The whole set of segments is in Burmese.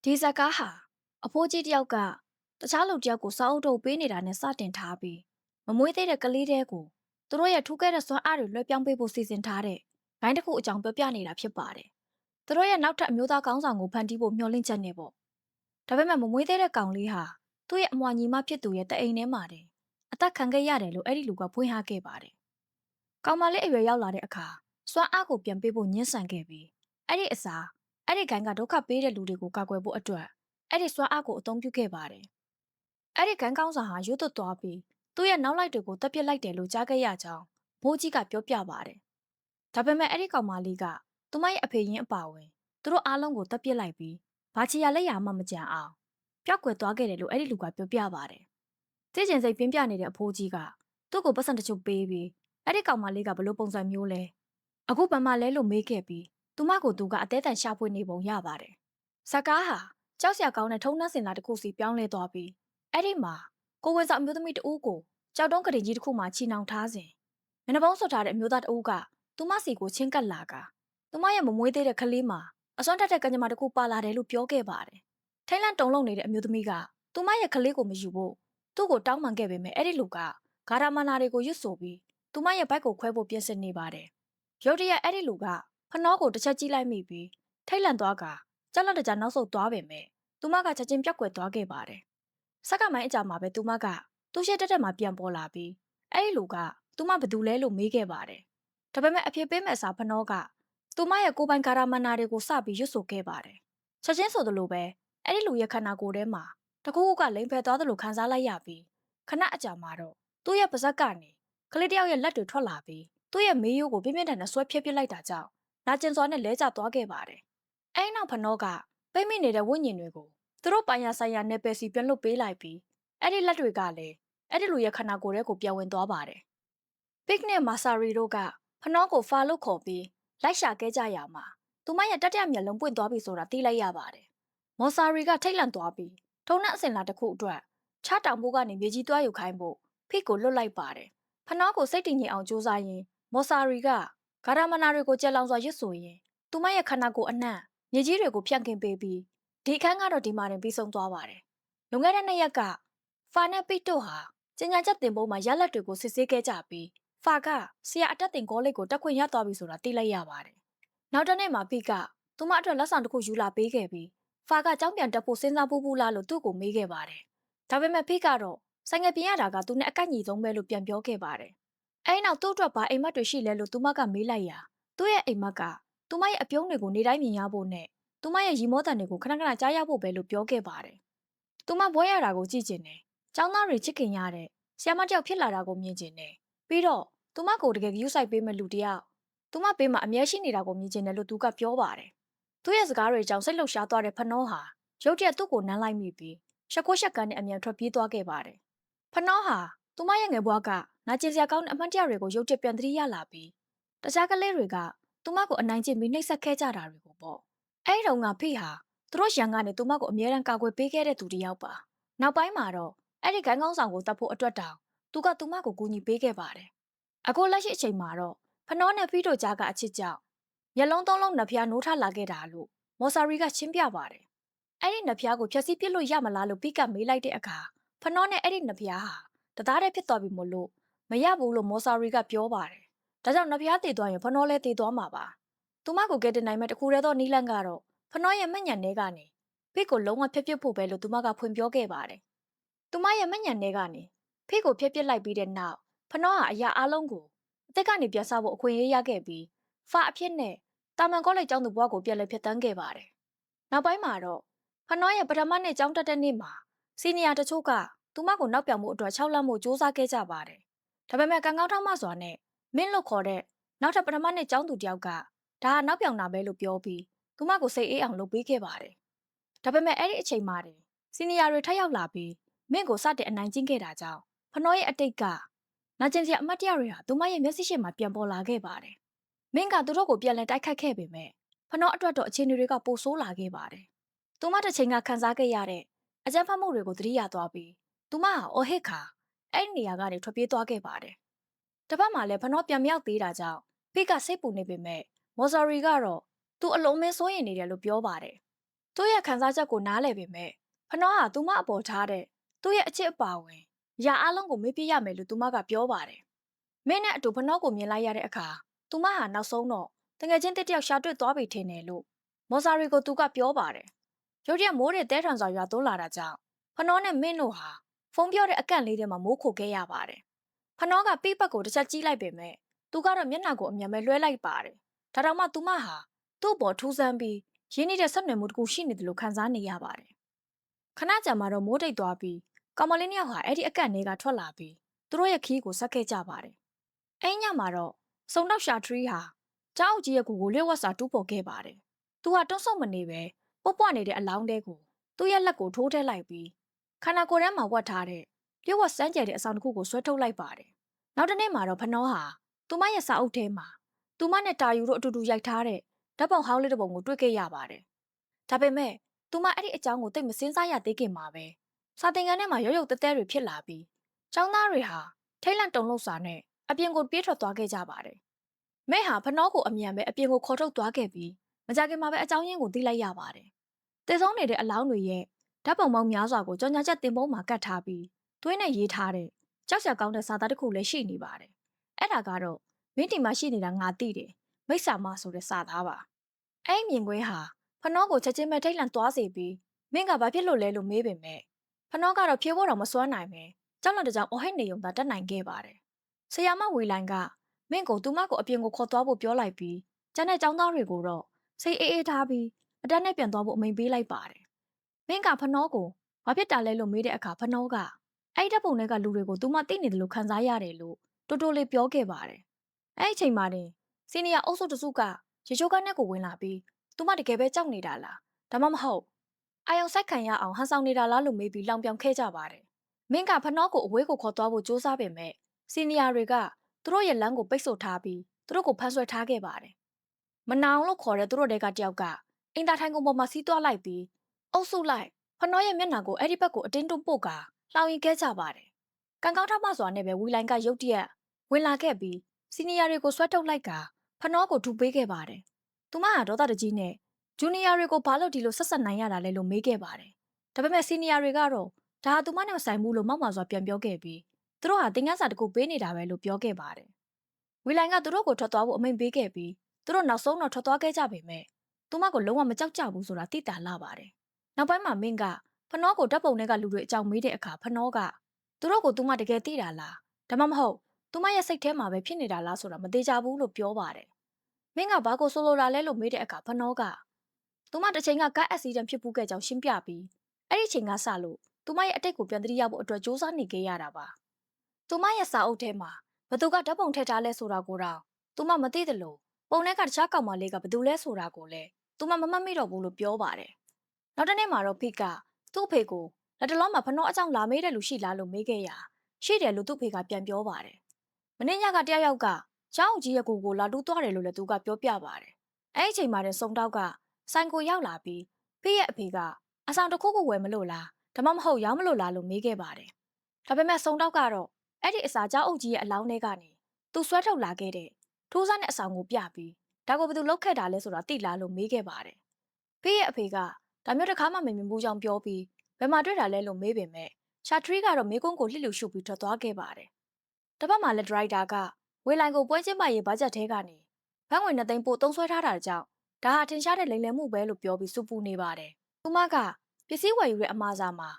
ဒီဇက်ကားဟာအဖိုးကြီးတယောက်ကတခြားလူတယောက်ကိုစာအုပ်ထုတ်ပေးနေတာနဲ့စတင်ထားပြီးမမွေးသေးတဲ့ကလေးတဲကိုသူတို့ရဲ့ထူးကဲတဲ့စွမ်းအားတွေလွှဲပြောင်းပေးဖို့စီစဉ်ထားတဲ့ဂိုင်းတစ်ခုအကြောင်းပြောပြနေတာဖြစ်ပါတယ်။သူတို့ရဲ့နောက်ထပ်အမျိုးသားကောင်းဆောင်ကိုဖန်တီးဖို့မျှော်လင့်ချက်နဲ့ပေါ့။ဒါပေမဲ့မမွေးသေးတဲ့ကောင်လေးဟာသူ့ရဲ့အမွှာညီမဖြစ်သူရဲ့တအိမ်ထဲမှာတင်အသက်ခံခဲ့ရတယ်လို့အဲ့ဒီလူကဖွင့်ဟခဲ့ပါတယ်။ကောင်မလေးအရွယ်ရောက်လာတဲ့အခါစွမ်းအားကိုပြန်ပေးဖို့ညှင်းဆန်ခဲ့ပြီးအဲ့ဒီအစားအဲ့ဒီဂိုင်းကဒုက္ခပေးတဲ့လူတွေကိုကာကွယ်ဖို့အတွက်အဲ့ဒီစွမ်းအားကိုအသုံးပြုခဲ့ပါတယ်။အဲ့ဒီဂန်းကောင်းဆောင်ဟာရွတ်သွတ်သွားပြီးသူ့ရဲ့နောက်လိုက်တွေကိုတပ်ပစ်လိုက်တယ်လို့ကြားခဲ့ရကြောင်းဘိုးကြီးကပြောပြပါတယ်။ဒါပေမဲ့အဲ့ဒီကောင်မလေးကသူမရဲ့အဖေရင်းအပါဝင်သူတို့အားလုံးကိုတပ်ပစ်လိုက်ပြီးဘာချီရလက်ရမှမကြံအောင်ပျောက်ကွယ်သွားခဲ့တယ်လို့အဲ့ဒီလူကပြောပြပါတယ်။သိကျင်စိတ်ပြင်းပြနေတဲ့အဖိုးကြီးကသူ့ကိုပတ်စံတချို့ပေးပြီးအဲ့ဒီကောင်မလေးကဘလို့ပုံစံမျိုးလဲအခုဘာမှလဲလို့မေးခဲ့ပြီးသူမကိုသူကအသေးအံရှာဖွေနေပုံရပါတယ်။ဇက်ကားဟာကြောက်စရာကောင်းတဲ့ထုံနှန်းစင်လာတစ်ခုစီပြောင်းလဲသွားပြီးအဲ့ဒီမှာကိုဝင်ဆောင်အမျိုးသမီးတဦးကိုကြောက်တုံးကလေးကြီးတစ်ခုမှချီနှောင်ထားစဉ်မျက်နှာဖုံးဆွထားတဲ့အမျိုးသားတဦးကသူမစီကိုချင်းကပ်လာကသူမရဲ့မမွေးသေးတဲ့ကလေးမှာအစွမ်းထက်တဲ့ကညမတစ်ခုပါလာတယ်လို့ပြောခဲ့ပါတယ်။ထိတ်လန့်တုန်လှုပ်နေတဲ့အမျိုးသမီးကသူမရဲ့ကလေးကိုမယူဖို့သူ့ကိုတောင်းပန်ခဲ့ပေမဲ့အဲ့ဒီလူကဂါရမနာတွေကိုရွတ်ဆိုပြီးသူမရဲ့ဘက်ကိုခွဲဖို့ပြင်ဆင်နေပါတယ်။ရုတ်တရက်အဲ့ဒီလူကဖနှောကိုတစ်ချက်ကြည့်လိုက်မိပြီးထိတ်လန့်သွားကကြောက်လန့်တကြားနောက်ဆုတ်သွားပေမဲ့သူမကချက်ချင်းပြောက်ကွယ်သွားခဲ့ပါတယ်။စက္ကမိုင်းအကြာမှာပဲသူမကသူ့ရှေ့တက်မှာပြန်ပေါ်လာပြီးအဲ့ဒီလူကသူမဘသူလဲလို့မေးခဲ့ပါတယ်။ဒါပေမဲ့အဖြစ်ပေးမဲ့အစားဖနှောကသူမရဲ့ကိုယ်ပိုင်ဂါရမနာတွေကိုစပြီးရွတ်ဆိုခဲ့ပါတယ်။ချက်ချင်းဆိုသလိုပဲအဲ့ဒီလူရဲ့ခန္ဓာကိုယ်ထဲမှာတကူကူကလိမ်ဖယ်သွားသလိုခံစားလိုက်ရပြီးခဏအကြာမှာတော့သူ့ရဲ့ပါးစပ်ကနေကလေးတယောက်ရဲ့လက်တွေထွက်လာပြီးသူ့ရဲ့မေးရိုးကိုပြင်းပြင်းထန်ထန်ဆွဲဖြစ်ပစ်လိုက်တာကြောင့်နာကျင်စွာနဲ့လဲကျသွားခဲ့ပါတယ်။အဲ့နောက်ဖနှောကပိတ်မိနေတဲ့ဝိညာဉ်တွေကိုသူတို့ပိုင်ရဆိုင်ရာနယ်ပယ်စီပြန်လွတ်ပေးလိုက်ပြီးအဲ့ဒီလက်တွေကလည်းအဲ့ဒီလူရဲ့ခန္ဓာကိုယ်ထဲကိုပြန်ဝင်သွားပါတယ်။ပစ်နဲ့မာဆာရီတို့ကဖနှောကိုဖာလို့ခေါ်ပြီးလိုက်ရှာခဲ့ကြရမှာသူမရဲ့တတိယမျက်လုံးပွင့်သွားပြီဆိုတာသိလိုက်ရပါတယ်။မော်ဆာရီကထိတ်လန့်သွားပြီးထုံနှက်အစင်လာတစ်ခုအတွက်ချတောင်ဘိုးကနေမြေကြီးသွားယူခိုင်းဖို့ဖိကိုလွတ်လိုက်ပါတယ်။ဖနှောကိုစိတ်တည်ငြိမ်အောင်ကြိုးစားရင်းမော်ဆာရီကဂါရမနာတွေကိုကြက်လောင်စွာရွတ်ဆိုရင်းသူမရဲ့ခန္ဓာကိုယ်အနှံ့မြေကြီးတွေကိုဖြန့်ကင်ပေးပြီးဒီအခန်းကတော့ဒီမှာတင်ပြီးဆုံးသွားပါတယ်။လွန်ခဲ့တဲ့2ရက်ကဖာနဲ့ပစ်တို့ဟာကျညာချက်တင်ပုံးမှာရလက်တွေကိုစစ်ဆေးခဲ့ကြပြီးဖာကဆရာအတက်တင်ကောလိပ်ကိုတက်ခွင့်ရသွားပြီဆိုတာသိလိုက်ရပါတယ်။နောက်တစ်နေ့မှာပစ်ကသူမအတွက်လက်ဆောင်တစ်ခုယူလာပေးခဲ့ပြီးဖာကကြောင်းပြန်တက်ဖို့စဉ်းစားပူးပူးလားလို့သူ့ကိုမေးခဲ့ပါတယ်။ဒါပေမဲ့ပစ်ကတော့ဆိုင်ငယ်ပြင်ရတာကသူနဲ့အကန့်ညီဆုံးပဲလို့ပြန်ပြောခဲ့ပါတယ်။အဲဒီနောက်သူ့အတွက်ဘာအိမ်မက်တွေရှိလဲလို့သူမကမေးလိုက်ရာသူ့ရဲ့အိမ်မက်ကသူမရဲ့အပြုံးတွေကိုနေတိုင်းမြင်ရဖို့နဲ့သူမရဲ့ရီမောတန်တွေကိုခဏခဏကြားရဖို့ပဲလို့ပြောခဲ့ပါတယ်။သူမဘွဲရတာကိုကြည့်ကျင်တယ်။ကျောင်းသားတွေချစ်ခင်ရတဲ့ဆ iam မတယောက်ဖြစ်လာတာကိုမြင်ကျင်တယ်။ပြီးတော့သူမကိုတကယ်ဂရုစိုက်ပေးမဲ့လူတယောက်သူမပေးမှာအမြဲရှိနေတာကိုမြင်ကျင်တယ်လို့သူကပြောပါတယ်။သူ့ရဲ့စကားတွေကြောင့်စိတ်လှုပ်ရှားသွားတဲ့ဖနှောဟာရုတ်တရက်သူ့ကိုနမ်းလိုက်မိပြီးရှက်ခိုးရှက်ကန်းနဲ့အမြန်ထွက်ပြေးသွားခဲ့ပါတယ်။ဖနှောဟာသူမရဲ့ငယ်ဘွားကနာကျင်စရာကောင်းတဲ့အမှန်တရားတွေကိုရုတ်တရက်ပြန်သတိရလာပြီးတခြားကလေးတွေကသူမကိုအနိုင်ကျင့်ပြီးနှိပ်စက်ခဲ့ကြတာတွေကိုပေါ့။အဲဒီတော့ငါဖိဟာသူတို့ရန်ကနေသူမကိုအမြဲတမ်းကာကွယ်ပေးခဲ့တဲ့သူတယောက်ပါ။နောက်ပိုင်းမှာတော့အဲ့ဒီဂန်းကောင်းဆောင်ကိုတတ်ဖို့အတွက်တောင်သူကသူမကိုကူညီပေးခဲ့ပါတယ်။အခုလက်ရှိအချိန်မှာတော့ဖနှောနဲ့ဖိတို့ကြားကအချစ်ကြောင့်မျက်လုံးသုံးလုံးနှဖျားနိုးထလာခဲ့တာလို့မော်ဆာရီကရှင်းပြပါတယ်။အဲ့ဒီနှဖျားကိုဖျက်ဆီးပစ်လို့ရမလားလို့ပိကမေးလိုက်တဲ့အခါဖနှောနဲ့အဲ့ဒီနှဖျားဟာတသားတည်းဖြစ်သွားပြီမို့လို့မရဘူးလို့မော်ဆာရီကပြောပါတယ်။ဒါကြောင့်နှဖျားတည်သွားရင်ဖနှောလည်းတည်သွားမှာပါ။သူမကိုကဲတင်နိုင်မဲ့တခုတည်းသောနီးလန့်ကတော့ဖနှောရဲ့မှတ်ညံထဲကနေဖိကိုလုံးဝဖျက်ပစ်ဖို့ပဲလို့သူမကဖွင့်ပြောခဲ့ပါတယ်။သူမရဲ့မှတ်ညံထဲကနေဖိကိုဖျက်ပစ်လိုက်ပြီးတဲ့နောက်ဖနှောဟာအရာအလုံးကိုအသက်ကနေပြန်ဆဖို့အခွင့်အရေးရခဲ့ပြီးဖာအဖြစ်နဲ့တာမန်ကောလိပ်ကျောင်းသူဘွားကိုပြန်လည်ဖျက်ဆီးခဲ့ပါတယ်။နောက်ပိုင်းမှာတော့ဖနှောရဲ့ပထမနှစ်ကျောင်းတက်တဲ့နေ့မှာစီနီယာတချို့ကသူမကိုနောက်ပြောင်မှုအတွက်6လမှုစူးစမ်းခဲ့ကြပါတယ်။ဒါပေမဲ့ကံကောင်းထောက်မစွာနဲ့မင်းလို့ခေါ်တဲ့နောက်ထပ်ပထမနှစ်ကျောင်းသူတယောက်ကဒါကနောက်ပြောင်တာပဲလို့ပြောပြီးသူမကိုစိတ်အေးအောင်လုပ်ပေးခဲ့ပါတယ်။ဒါပေမဲ့အဲ့ဒီအချိန်မှတင်စီနီယာတွေထပ်ရောက်လာပြီးမင်းကိုစတင်အနိုင်ကျင့်ခဲ့တာကြောင့်ဖနှောရဲ့အတိတ်ကနာကျင်စရာအမတ်တရားတွေဟာသူမရဲ့မျက်စိရှေ့မှာပြန်ပေါ်လာခဲ့ပါတယ်။မင်းကသူတို့ကိုပြန်လည်တိုက်ခတ်ခဲ့ပေမဲ့ဖနှောအတွက်တော့အခြေအနေတွေကပိုဆိုးလာခဲ့ပါတယ်။သူမတစ်ချိန်ကခံစားခဲ့ရတဲ့အကြမ်းဖက်မှုတွေကိုသတိရသွားပြီးသူမဟာအော်ဟစ်ခါအဲ့ဒီနေရာကနေထွက်ပြေးသွားခဲ့ပါတယ်။တစ်ဖက်မှာလည်းဖနှောပြန်မြောက်သေးတာကြောင့်ဖိကစိတ်ပူနေပေမဲ့မော်ဆာရီကတော့သူအလုံးမင်းစိုးရင်နေတယ်လို့ပြောပါတယ် သူ့ရဲ့ခံစားချက်ကိုနားလည်ပေမဲ့ဖနောဟာသူမအပေါ်ထားတဲ့သူ့ရဲ့အချစ်အပါဝင်ရာအလုံးကိုမေ့ပြရမယ်လို့သူမကပြောပါတယ်။မင်းနဲ့အတူဖနောကိုမြင်လိုက်ရတဲ့အခါသူမဟာနောက်ဆုံးတော့တငယ်ချင်းတစ်ယောက်ရှာတွေ့သွားပြီထင်တယ်လို့မော်ဆာရီကိုသူကပြောပါတယ်။ရုတ်တရက်မိုးတွေတဲထန်စွာရွာသွန်းလာတာကြောင့်ဖနောနဲ့မင်းတို့ဟာဖုန်းပြောတဲ့အကန့်လေးထဲမှာမိုးခိုခဲ့ရပါတယ်။ဖနောကပိပတ်ကိုတစ်ချက်ကြီးလိုက်ပေမဲ့သူကတော့မျက်နှာကိုအမြန်ပဲလွှဲလိုက်ပါတယ်။ဒါတောင်မှသူမဟာသူ့ပေါ်ထူးဆန်းပြီးရင်းနှီးတဲ့ဆက်နွယ်မှုတစ်ခုရှိနေတယ်လို့ခံစားနေရပါတယ်။ခဏကြာမှတော့မိုးတိတ်သွားပြီးကောင်မလေးနှစ်ယောက်ဟာအဲ့ဒီအကန့်ထဲကထွက်လာပြီးသူတို့ရဲ့ခီးကိုဆက်ခဲ့ကြပါတယ်။အဲ့ညမှာတော့စုံတော့ရှာထရီဟာကြောက်ကြီးရဲ့ကိုလျှို့ဝှက်စာတူးပေါ်ခဲ့ပါတယ်။သူဟာတွန်းဆုတ်မနေပဲပွပွနေတဲ့အလောင်းတဲကိုသူ့ရဲ့လက်ကိုထိုးထည့်လိုက်ပြီးခန္ဓာကိုယ်ထဲမှာဝတ်ထားတဲ့လျှို့ဝှက်စမ်းကြဲတဲ့အဆောင်တစ်ခုကိုဆွဲထုတ်လိုက်ပါတယ်။နောက်တစ်နေ့မှာတော့ဖနောဟာသူမရဲ့စာအုပ်ထဲမှာသူမနဲ့တာယူတို့အတူတူရိုက်ထားတဲ့ဓာတ်ပုံဟောင်းလေးတစ်ပုံကိုတွေ့ခဲ့ရပါတယ်။ဒါပေမဲ့သူမအဲ့ဒီအကြောင်းကိုသိမစင်းစားရသေးခင်မှာပဲစာသင်ခန်းထဲမှာရုပ်ရုပ်သဲသဲတွေဖြစ်လာပြီးကျောင်းသားတွေဟာထိတ်လန့်တုန်လှုပ်စွာနဲ့အပြင်ကိုပြေးထွက်သွားခဲ့ကြပါတယ်။မဲဟာဖနောကိုအမြန်ပဲအပြင်ကိုခေါ်ထုတ်သွားခဲ့ပြီးမကြခင်မှာပဲအကြောင်းရင်းကိုသိလိုက်ရပါတယ်။သေဆုံးနေတဲ့အလောင်းတွေရဲ့ဓာတ်ပုံပေါင်းများစွာကိုကြော်ညာချက်တင်ပုံးမှာကတ်ထားပြီးသွေးနဲ့ရေးထားတဲ့ကြောက်ရွံ့ကောင်းတဲ့စာသားတစ်ခုလည်းရှိနေပါတယ်။အဲ့ဒါကတော့မင်းတီမှာရှိနေတာငါသိတယ်မိစ္ဆာမဆိုတဲ့စာသားပါ။အဲ့မြင်ကွင်းဟာဖနောကိုချက်ချင်းပဲထိတ်လန့်သွားစေပြီးမင်းကဘာဖြစ်လို့လဲလို့မေးပေမဲ့ဖနောကတော့ဖြေဖို့တော့မစွမ်းနိုင်ပဲကြောက်လန့်တဲ့ကြောင်အဟိတ်နေုံသာတက်နိုင်ခဲ့ပါတယ်။ဆရာမဝေလိုင်ကမင်းကိုသူမကိုအပြင်ကိုခေါ်သွားဖို့ပြောလိုက်ပြီးကျန်တဲ့ကျောင်းသားတွေကိုတော့စိတ်အေးအေးထားပြီးအတန်းနဲ့ပြန်သွားဖို့အမိန့်ပေးလိုက်ပါတယ်။မင်းကဖနောကိုဘာဖြစ်တာလဲလို့မေးတဲ့အခါဖနောကအဲ့ဓာတ်ပုံတွေကလူတွေကိုသူမသိနေတယ်လို့ခံစားရတယ်လို့တိုးတိုးလေးပြောခဲ့ပါတယ်။အဲ့ဒီအချိန်မှာတင်စီနီယာအုပ်စုတစုကရေချိုးကန်းနဲ့ကိုဝင်လာပြီးသူမတကယ်ပဲကြောက်နေတာလားဒါမှမဟုတ်အာယုံဆိုင်ခံရအောင်ဟန်ဆောင်နေတာလားလို့မေးပြီးလောင်ပြောင်ခဲ့ကြပါတယ်။မင်းကဖနောကိုအဝေးကိုခေါ်သွားဖို့ကြိုးစားပေမဲ့စီနီယာတွေကသူတို့ရဲ့လမ်းကိုပိတ်ဆို့ထားပြီးသူတို့ကိုဖမ်းဆွဲထားခဲ့ပါတယ်။မနောင်လို့ခေါ်တဲ့သူတို့တွေကတယောက်ကအင်တာထိုင်ကုန်ပေါ်မှာစီးသွားလိုက်ပြီးအုပ်စုလိုက်ဖနောရဲ့မျက်နှာကိုအဲ့ဒီဘက်ကိုအတင်းတွန်းပို့ကာလှောင်ရင်ခဲ့ကြပါတယ်။ကံကောင်းထောက်မစွာနဲ့ပဲဝီလိုင်ကရုတ်တရက်ဝင်လာခဲ့ပြီးစီနီယာတွေကိုဆွဲထုတ်လိုက်ကာဖနောကိုထူပေးခဲ့ပါတယ်။သူမဟာဒေါသတကြီးနဲ့ဂျူနီယာတွေကိုဘာလို့ဒီလိုဆက်ဆက်နိုင်ရတာလဲလို့မေးခဲ့ပါတယ်။ဒါပေမဲ့စီနီယာတွေကတော့ဒါဟာသူမနဲ့မဆိုင်ဘူးလို့မောက်မာစွာပြန်ပြောခဲ့ပြီးသူတို့ဟာတင်ငန်းစာတကူပေးနေတာပဲလို့ပြောခဲ့ပါတယ်။ဝီလိုင်ကသူတို့ကိုထွက်သွားဖို့အမိန့်ပေးခဲ့ပြီးသူတို့နောက်ဆုံးတော့ထွက်သွားခဲ့ကြပေမဲ့သူမကိုလုံးဝမကြောက်ကြဘူးဆိုတာသိတာလာပါတယ်။နောက်ပိုင်းမှာမင်းကဖနောကိုဓာတ်ပုံတွေကလူတွေအကြောင်းမေးတဲ့အခါဖနောကသူတို့ကိုသူမတကယ်သိတာလားဒါမှမဟုတ်သူမရဲ့စိတ်ထဲမှာပဲဖြစ်နေတာလားဆိုတာမသေးကြဘူးလို့ပြောပါတယ်။မင်းကဘာကိုဆိုလိုတာလဲလို့မေးတဲ့အခါဖနောကသူမတစ်ချိန်ကကားအက်ဆီဒန့်ဖြစ်ပူးခဲ့ကြောင်းရှင်းပြပြီးအဲ့ဒီချိန်ကစလို့သူမရဲ့အတိတ်ကိုပြန်သတိရဖို့အတွက်စ조사နေခဲ့ရတာပါ။သူမရဲ့စာအုပ်ထဲမှာဘသူကဓာတ်ပုံထည့်ထားလဲဆိုတာကိုတော့သူမမသိသလိုပုံထဲကတခြားကောင်မလေးကဘသူလဲဆိုတာကိုလည်းသူမမမှတ်မိတော့ဘူးလို့ပြောပါတယ်။နောက်တစ်နေ့မှာတော့ဖိကသူ့ဖေကိုလက်တလုံးမှာဖနောအကြောင်းလာမေးတဲ့လူရှိလားလို့မေးခဲ့ရာရှိတယ်လို့သူ့ဖေကပြန်ပြောပါတယ်။မင်းညကတယောက်ကကျောင်းကြီးရဲ့ကိုလာတူးသွားတယ်လို့လည်းသူကပြောပြပါတယ်။အဲ့ဒီအချိန်မှာတဲ့စုံတောက်ကဆိုင်ကိုရောက်လာပြီးဖေရဲ့အဖေကအဆောင်တစ်ခုခုဝယ်မလို့လားဒါမှမဟုတ်ရောင်းမလို့လားလို့မေးခဲ့ပါတယ်။ဒါပေမဲ့စုံတောက်ကတော့အဲ့ဒီအစာကြောက်အုပ်ကြီးရဲ့အလောင်းထဲကနေသူဆွဲထုတ်လာခဲ့တဲ့ထိုးစားတဲ့အဆောင်ကိုပြပြီးဒါကိုဘယ်သူလုပ်ခဲ့တာလဲဆိုတာသိလားလို့မေးခဲ့ပါတယ်။ဖေရဲ့အဖေကဒါမျိုးတစ်ခါမှမမြင်ဘူးကြောင်ပြောပြီးဘယ်မှာတွေ့တာလဲလို့မေးပေမဲ့ရှာထရီကတော့မေကွန်းကိုလှစ်လူရှုပ်ပြီးထွက်သွားခဲ့ပါတယ်။တစ်ပတ်မှလည်းဒရိုက်တာကဝေလိုင်ကိုပွဲချင်းမရေးဘတ်ဂျက်ထဲကနေဘန်းငွေ2သိန်းပို့သုံးဆွဲထားတာကြောင့်ဒါဟာထင်ရှားတဲ့လိမ်လည်မှုပဲလို့ပြောပြီးစူပူနေပါတယ်။သူမကပစ္စည်းဝယ်ယူတဲ့အမှားစားမှာ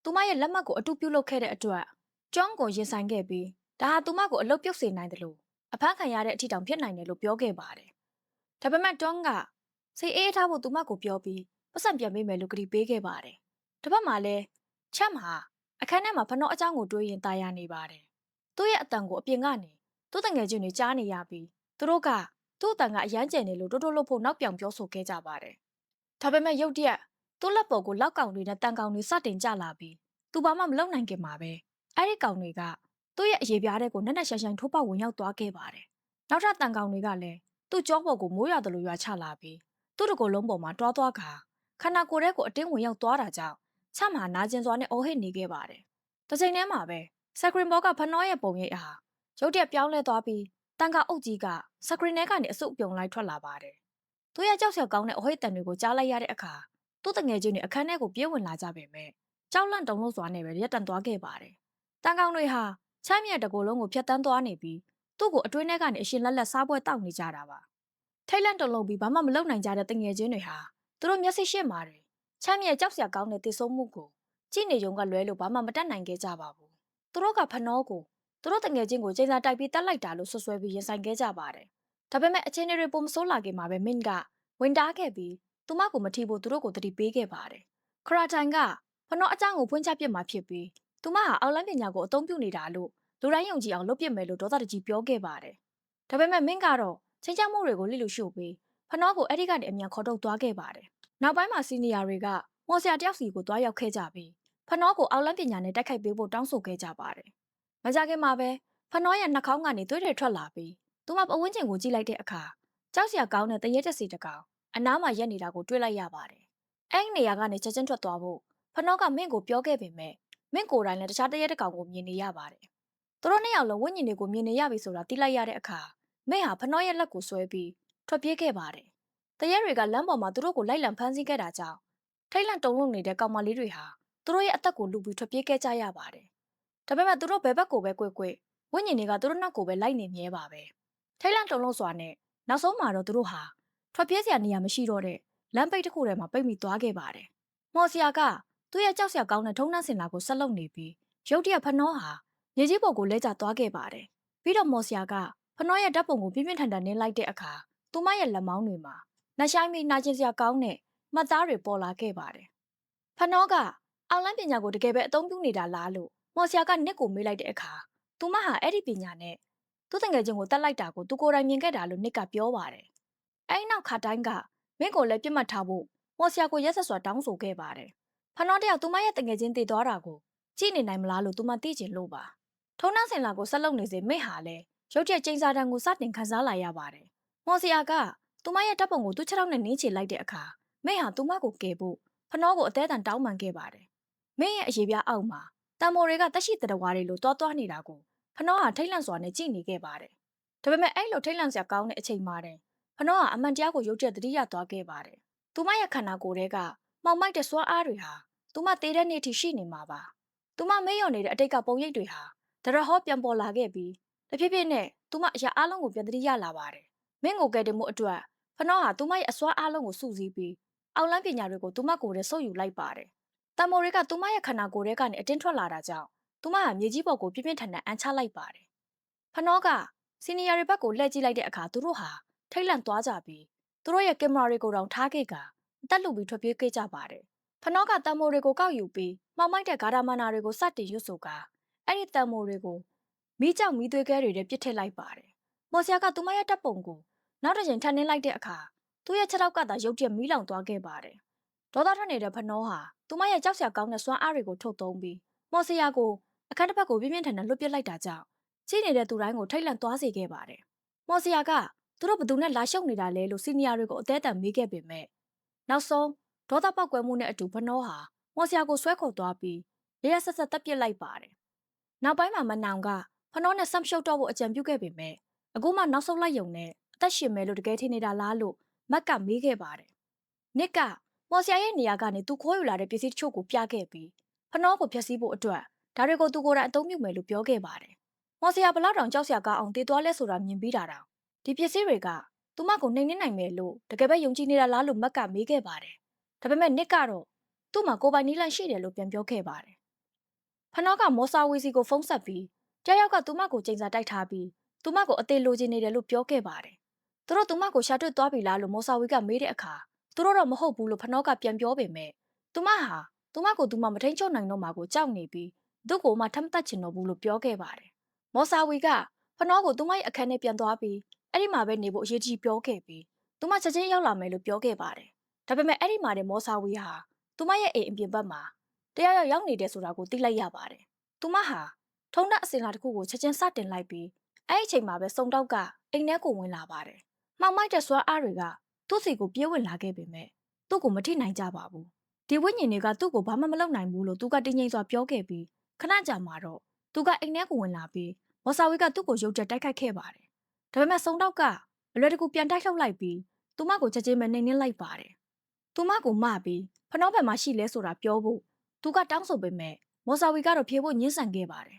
သူမရဲ့လက်မှတ်ကိုအတူပြုလုပ်ခဲ့တဲ့အတွက်ကျောင်းကိုရင်ဆိုင်ခဲ့ပြီးဒါဟာသူမကိုအလုပ်ပြုတ်စေနိုင်တယ်လို့အဖမ်းခံရတဲ့အထီတောင်ဖြစ်နိုင်တယ်လို့ပြောခဲ့ပါတယ်။ဒါပေမဲ့တွန်းကစိတ်အေးထားဖို့သူမကိုပြောပြီးပတ်စံပြန်ပေးမယ်လို့ကတိပေးခဲ့ပါတယ်။တစ်ပတ်မှလည်းချက်မှာအခန်းထဲမှာဖနောအကြောင်းကိုတွေးရင်ตายရနေပါတယ်။သူ့ရဲ့အတန်ကိုအပြင်ကနေသူ့တငယ်ချင်းတွေကြားနေရပြီးသူတို့ကသူ့အတန်ကအရန်ကျယ်နေလို့တိုးတိုးလို့ဖို့နောက်ပြောင်ပြောဆိုခဲ့ကြပါတယ်။ဒါပေမဲ့ရုတ်တရက်သူ့လက်ပေါ်ကိုလောက်ကောင်တွေနဲ့တန်ကောင်တွေစတင်ကျလာပြီးသူဘာမှမလုပ်နိုင်ခင်မှာပဲအဲ့ဒီကောင်တွေကသူ့ရဲ့အရေးပြားတဲ့ကိုနက်နက်ရှိုင်ရှိုင်ထိုးပေါက်ဝင်ရောက်သွားခဲ့ပါတယ်။နောက်ထပ်တန်ကောင်တွေကလည်းသူ့ကြောပေါ်ကိုမိုးရွာတယ်လို့ရွာချလာပြီးသူ့တကိုယ်လုံးပေါ်မှာတွားသွားခါခန္ဓာကိုယ်ထဲကိုအတင်းဝင်ရောက်သွားတာကြောင့်ချမ်းမှာနာကျင်စွာနဲ့အော်ဟစ်နေခဲ့ပါတယ်။တစ်ချိန်တည်းမှာပဲစကရင်ဘောကဖနောရဲ့ပုံရိပ်အားရုတ်တရက်ပြောင်းလဲသွားပြီးတန်ကအုပ်ကြီးကစကရင်ထဲကနေအစုပ်ပြုံလိုက်ထွက်လာပါတယ်။သူရဲ့ကြောက်ရွံ့ကောင်းတဲ့အော်ဟစ်တန်တွေကိုကြားလိုက်ရတဲ့အခါ သူ့တငယ်ချင်းတွေအခန်းထဲကိုပြေးဝင်လာကြပေမဲ့ကြောက်လန့်တုန်လှုပ်စွာနဲ့ပဲရပ်တန့်သွားခဲ့ပါတယ်။တန်ကောင်တွေဟာချမ်းမြေတကိုယ်လုံးကိုဖျက်ဆီးသွားနေပြီးသူ့ကိုအတွင်းထဲကနေအရှင်လက်လက်စားပွဲတောက်နေကြတာပါ။ထိတ်လန့်တုန်လှုပ်ပြီးဘာမှမလုပ်နိုင်ကြတဲ့တငယ်ချင်းတွေဟာသူတို့မျက်စိရှေ့မှာတွေချမ်းမြေကြောက်စရာကောင်းတဲ့တည်ဆုံမှုကိုကြည့်နေကြုံကလွဲလို့ဘာမှမတတ်နိုင်ခဲ့ကြပါဘူး။သူတို့ကဖနောကိုသူတို့တငယ်ချင်းကိုချိန်စာတိုက်ပြီးတတ်လိုက်တာလို့ဆွဆွဲပြီးရင်ဆိုင်ခဲ့ကြပါတယ်။ဒါပေမဲ့အခြေအနေတွေပုံမဆိုးလာခင်မှာပဲမင်းကဝင်တားခဲ့ပြီးသူမကိုမထီဖို့သူတို့ကိုတတိပေးခဲ့ပါတယ်။ခရာတိုင်ကဖနောအကြောင်းကိုဖွင့်ချပစ်မှာဖြစ်ပြီးသူမဟာအောက်လန်းပညာကိုအသုံးပြုနေတာလို့လူတိုင်းယုံကြည်အောင်လုပ်ပစ်မယ်လို့ဒေါသတကြီးပြောခဲ့ပါတယ်။ဒါပေမဲ့မင်းကတော့ချိန်ချမှုတွေကိုလိလူရှို့ပြီးဖနောကိုအဲ့ဒီကနေအမြန်ခေါ်ထုတ်သွားခဲ့ပါတယ်။နောက်ပိုင်းမှာစီနီယာတွေကမော်ဆရာတယောက်စီကိုတွားရောက်ခဲ့ကြပြီးဖနောကိုအောက်လန်းပညာနဲ့တိုက်ခိုက်ပေးဖို့တောင်းဆိုခဲ့ကြပါတယ်။မကြခင်မှာပဲဖနောရဲ့နှာခေါင်းကနေသွေးတွေထွက်လာပြီးသူမပဝန်းကျင်ကိုကြည့်လိုက်တဲ့အခါကြောက်စရာကောင်းတဲ့တရေတက်စီတကောင်အနားမှာရက်နေတာကိုတွေ့လိုက်ရပါတယ်။အဲ့ဒီနေရာကနေချက်ချင်းထွက်သွားဖို့ဖနောကမင်းကိုပြောခဲ့ပေမဲ့မင်းကိုယ်တိုင်လည်းတခြားတရေတကောင်ကိုမြင်နေရပါတယ်။သူတို့နှစ်ယောက်လုံးဝိညာဉ်တွေကိုမြင်နေရပြီဆိုတာသိလိုက်ရတဲ့အခါမင်းဟာဖနောရဲ့လက်ကိုဆွဲပြီးထွက်ပြေးခဲ့ပါတယ်။တရေတွေကလမ်းပေါ်မှာသူတို့ကိုလိုက်လံဖမ်းဆီးခဲ့တာကြောင့်ထိတ်လန့်တုန်လှုပ်နေတဲ့ကောင်မလေးတွေဟာသူတို့ရဲ့အသက်ကိုလူပြီးထွက်ပြေးခဲ့ကြရပါတယ်။ဒါပေမဲ့သူတို့ဘယ်ဘက်ကိုပဲကွေ့ကွေ့ဝိညာဉ်တွေကသူတို့နောက်ကိုပဲလိုက်နေမြဲပါပဲ။ထိတ်လန့်တုန်လှုပ်စွာနဲ့နောက်ဆုံးမှာတော့သူတို့ဟာထွက်ပြေးစရာနေရာမရှိတော့တဲ့လမ်းပိတ်တစ်ခုထဲမှာပိတ်မိသွားခဲ့ပါတယ်။မော်ဆီယာကသူ့ရဲ့ကြောက်စရာကောင်းတဲ့ထုံးနှန်းစင်လာကိုဆက်လုပ်နေပြီးရုတ်တရက်ဖနောဟာမြေကြီးပေါ်ကိုလဲကျသွားခဲ့ပါတယ်။ပြီးတော့မော်ဆီယာကဖနောရဲ့ဓာတ်ပုံကိုပြင်းပြင်းထန်ထန်နင်းလိုက်တဲ့အခါသူမရဲ့လက်မောင်းတွေမှာနှရှိုင်းပြီးနှာကျင်စရာကောင်းတဲ့မှတ်သားတွေပေါ်လာခဲ့ပါတယ်။ဖနောကအောက်လန်းပညာကိုတကယ်ပဲအသုံးပြုနေတာလားလို့မော်ဆီယာကနစ်ကိုမေးလိုက်တဲ့အခါသူမဟာအဲ့ဒီပညာနဲ့သူ့တငယ်ချင်းကိုတတ်လိုက်တာကိုသူကိုယ်တိုင်မြင်ခဲ့တာလို့နစ်ကပြောပါတယ်။အဲ့နောက်ခါတိုင်းကမင်းကိုလည်းပြစ်မှတ်ထားဖို့မော်ဆီယာကိုရက်ဆက်စွာတောင်းဆိုခဲ့ပါတယ်။ဖနောတယောက်သူမရဲ့တငယ်ချင်းတည်သွားတာကိုကြည့်နေနိုင်မလားလို့သူမသိချင်လို့ပါ။ထုံးနှန်းစင်လာကိုဆက်လုပ်နေစေမင်းဟာလည်းရုတ်တရက်ကျင်းစာတန်ကိုစတင်ခန်းစားလာရပါတယ်။မော်ဆီယာကသူမရဲ့တပ်ပုံကိုသူ့ခြေထောက်နဲ့နင်းချလိုက်တဲ့အခါမင်းဟာသူမကိုကယ်ဖို့ဖနောကိုအသေးအံတောင်းပန်ခဲ့ပါတယ်။မင်းရဲ့အရေးပြားအောက်မှာတံမိုးတွေကတက်ရှိတဝါတွေလိုတွားနေတာကိုဖနောဟာထိတ်လန့်စွာနဲ့ကြည့်နေခဲ့ပါတယ်။ဒါပေမဲ့အဲ့လိုထိတ်လန့်စရာကောင်းတဲ့အချိန်မှတည်းဖနောဟာအမှန်တရားကိုရုတ်တရက်သတိရသွားခဲ့ပါတယ်။သူမရဲ့ခန္ဓာကိုယ်တွေကမှောင်မိုက်တဲ့စွမ်းအားတွေဟာသူမသေးတဲ့နေ့ထိရှိနေမှာပါ။သူမမေ့လျော့နေတဲ့အတိတ်ကပုံရိပ်တွေဟာဒရဟောပြန်ပေါ်လာခဲ့ပြီးတဖြည်းဖြည်းနဲ့သူမအရာအလုံးကိုပြန်သတိရလာပါတယ်။မင်းကိုကယ်တင်မှုအတွက်ဖနောဟာသူမရဲ့အစွမ်းအားလုံးကိုစုစည်းပြီးအောက်လန်းပညာတွေကိုသူမကိုယ်ထဲဆုပ်ယူလိုက်ပါတယ်။တံမိုးတွေကသူမရဲ့ခန္ဓာကိုယ်ထဲကနေအတင်းထွက်လာတာကြောင့်သူမဟာမြေကြီးပေါ်ကိုပြင်းပြင်းထန်ထန်အန်ချလိုက်ပါတယ်။ဖနောကစီနီယာတွေဘက်ကိုလှည့်ကြည့်လိုက်တဲ့အခါသူတို့ဟာထိတ်လန့်သွားကြပြီးသူတို့ရဲ့ကင်မရာတွေကိုတောင်ထားခဲ့ကအသက်လူပြီးထွက်ပြေးခဲ့ကြပါတယ်။ဖနောကတံမိုးတွေကိုကောက်ယူပြီးမှောင်မိုက်တဲ့ဂါရမနာတွေကိုစတင်ရွတ်ဆိုကအဲ့ဒီတံမိုးတွေကိုမီးကြောက်မီးသွေးခဲတွေနဲ့ပစ်ထည့်လိုက်ပါတယ်။မော်ဆီယာကသူမရဲ့တပ်ပုံကိုနောက်တစ်ချိန်ထပ်နှင်းလိုက်တဲ့အခါသူ့ရဲ့ခြေထောက်ကသာရုတ်တရက်မီးလောင်သွားခဲ့ပါတယ်။ဒေါသထွက်နေတဲ့ဖနောဟာသူမရဲ့ကြောက်စရာကောင်းတဲ့စွမ်းအားတွေကိုထုတ်သုံးပြီးမော်ဆီယာကိုအခန်းတစ်ဖက်ကိုပြင်းပြင်းထန်ထန်လွတ်ပစ်လိုက်တာကြောင့်ကြည့်နေတဲ့သူတိုင်းကိုထိတ်လန့်သွားစေခဲ့ပါတယ်။မော်ဆီယာကသူတို့ဘသူနဲ့လာရှုပ်နေတာလဲလို့စီနီယာတွေကိုအသေးအံမေးခဲ့ပေမဲ့နောက်ဆုံးဒေါသပောက်ကွဲမှုနဲ့အတူဖနောဟာမော်ဆီယာကိုဆွဲခေါ်သွားပြီးရရဆက်ဆက်တပ်ပစ်လိုက်ပါတယ်။နောက်ပိုင်းမှာမနောင်ကဖနောနဲ့ဆမ်ရှုပ်တော့ဖို့အကြံပြုခဲ့ပေမဲ့အခုမှနောက်ဆုံးလိုက်ယုံနဲ့အသက်ရှင်မယ်လို့တကယ်ထင်နေတာလားလို့မက်ကမေးခဲ့ပါတယ်။နစ်ကမော်ဆီယာရဲ့နေရာကနေသူခိုးယူလာတဲ့ပစ္စည်းတချို့ကိုပြခဲ့ပြီးဖနောကိုဖျက်ဆီးဖို့အတွက်ဒါတွေကိုသူကိုယ်တိုင်အသုံးပြုမယ်လို့ပြောခဲ့ပါတယ်။မော်ဆီယာဘလောက်တောင်ကြောက်စရာကောင်းအောင်တည်သွားလဲဆိုတာမြင်ပြီးတာတောင်ဒီပစ္စည်းတွေကသူမကိုနှိမ်နှင်းနိုင်မယ်လို့တကယ်ပဲယုံကြည်နေတာလားလို့မက်ကမေးခဲ့ပါတယ်။ဒါပေမဲ့နစ်ကတော့သူ့မှာကိုယ်ပိုင်နည်းလမ်းရှိတယ်လို့ပြန်ပြောခဲ့ပါတယ်။ဖနောကမော်ဆာဝီစီကိုဖုန်းဆက်ပြီးတယောက်ကသူမကိုချိန်စာတိုက်ထားပြီးသူမကိုအသေးလိုချင်နေတယ်လို့ပြောခဲ့ပါတယ်။သူတို့သူမကိုရှာတွေ့သွားပြီလားလို့မော်ဆာဝီကမေးတဲ့အခါသူတို့တော့မဟုတ်ဘူးလို့ဖနောကပြန်ပြောပေမဲ့သူမဟာသူမကိုသူမမထိန်ချုပ်နိုင်တော့မှာကိုကြောက်နေပြီးသူ့ကိုမှထမ်းသက်ချင်တော့ဘူးလို့ပြောခဲ့ပါတယ်။မော်ဆာဝီကဖနောကိုသူမရဲ့အခန်းထဲပြန်သွားပြီးအဲ့ဒီမှာပဲနေဖို့အရေးကြီးပြောခဲ့ပြီးသူမချက်ချင်းရောက်လာမယ်လို့ပြောခဲ့ပါတယ်။ဒါပေမဲ့အဲ့ဒီမှာတဲ့မော်ဆာဝီဟာသူမရဲ့အိမ်အပြင်ဘက်မှာတရားရောက်နေတယ်ဆိုတာကိုသိလိုက်ရပါတယ်။သူမဟာထုံးတဲ့အစင်လာတစ်ခုကိုချက်ချင်းစတင်လိုက်ပြီးအဲ့ဒီအချိန်မှာပဲစုံတောက်ကအိမ်ထဲကိုဝင်လာပါတယ်။မှောင်မိုက်တဲ့စွာအားတွေကသူ့စီကိုပြေးဝင်လာခဲ့ပေမဲ့သူ့ကိုမထိနိုင်ကြပါဘူး။ဒီဝိညာဉ်တွေကသူ့ကိုဘာမှမလုပ်နိုင်ဘူးလို့သူကတင်းငိမ့်စွာပြောခဲ့ပြီးခဏကြာမှတော့သူကအိမ်ထဲကိုဝင်လာပြီးမော်ဆာဝီကသူ့ကိုရုတ်တရက်တိုက်ခိုက်ခဲ့ပါတယ်။ဒါပေမဲ့စုံတောက်ကအလွယ်တကူပြန်တိုက်ထုတ်လိုက်ပြီးသူမကိုချက်ချင်းပဲနှိမ်နင်းလိုက်ပါတယ် သူမကိုမပြီးဖနောဘက်မှာရှိလဲဆိုတာပြောဖို့သူကတောင်းဆိုပေမဲ့မော်ဆာဝီကတော့ဖြေဖို့ညှင်းဆန်ခဲ့ပါတယ်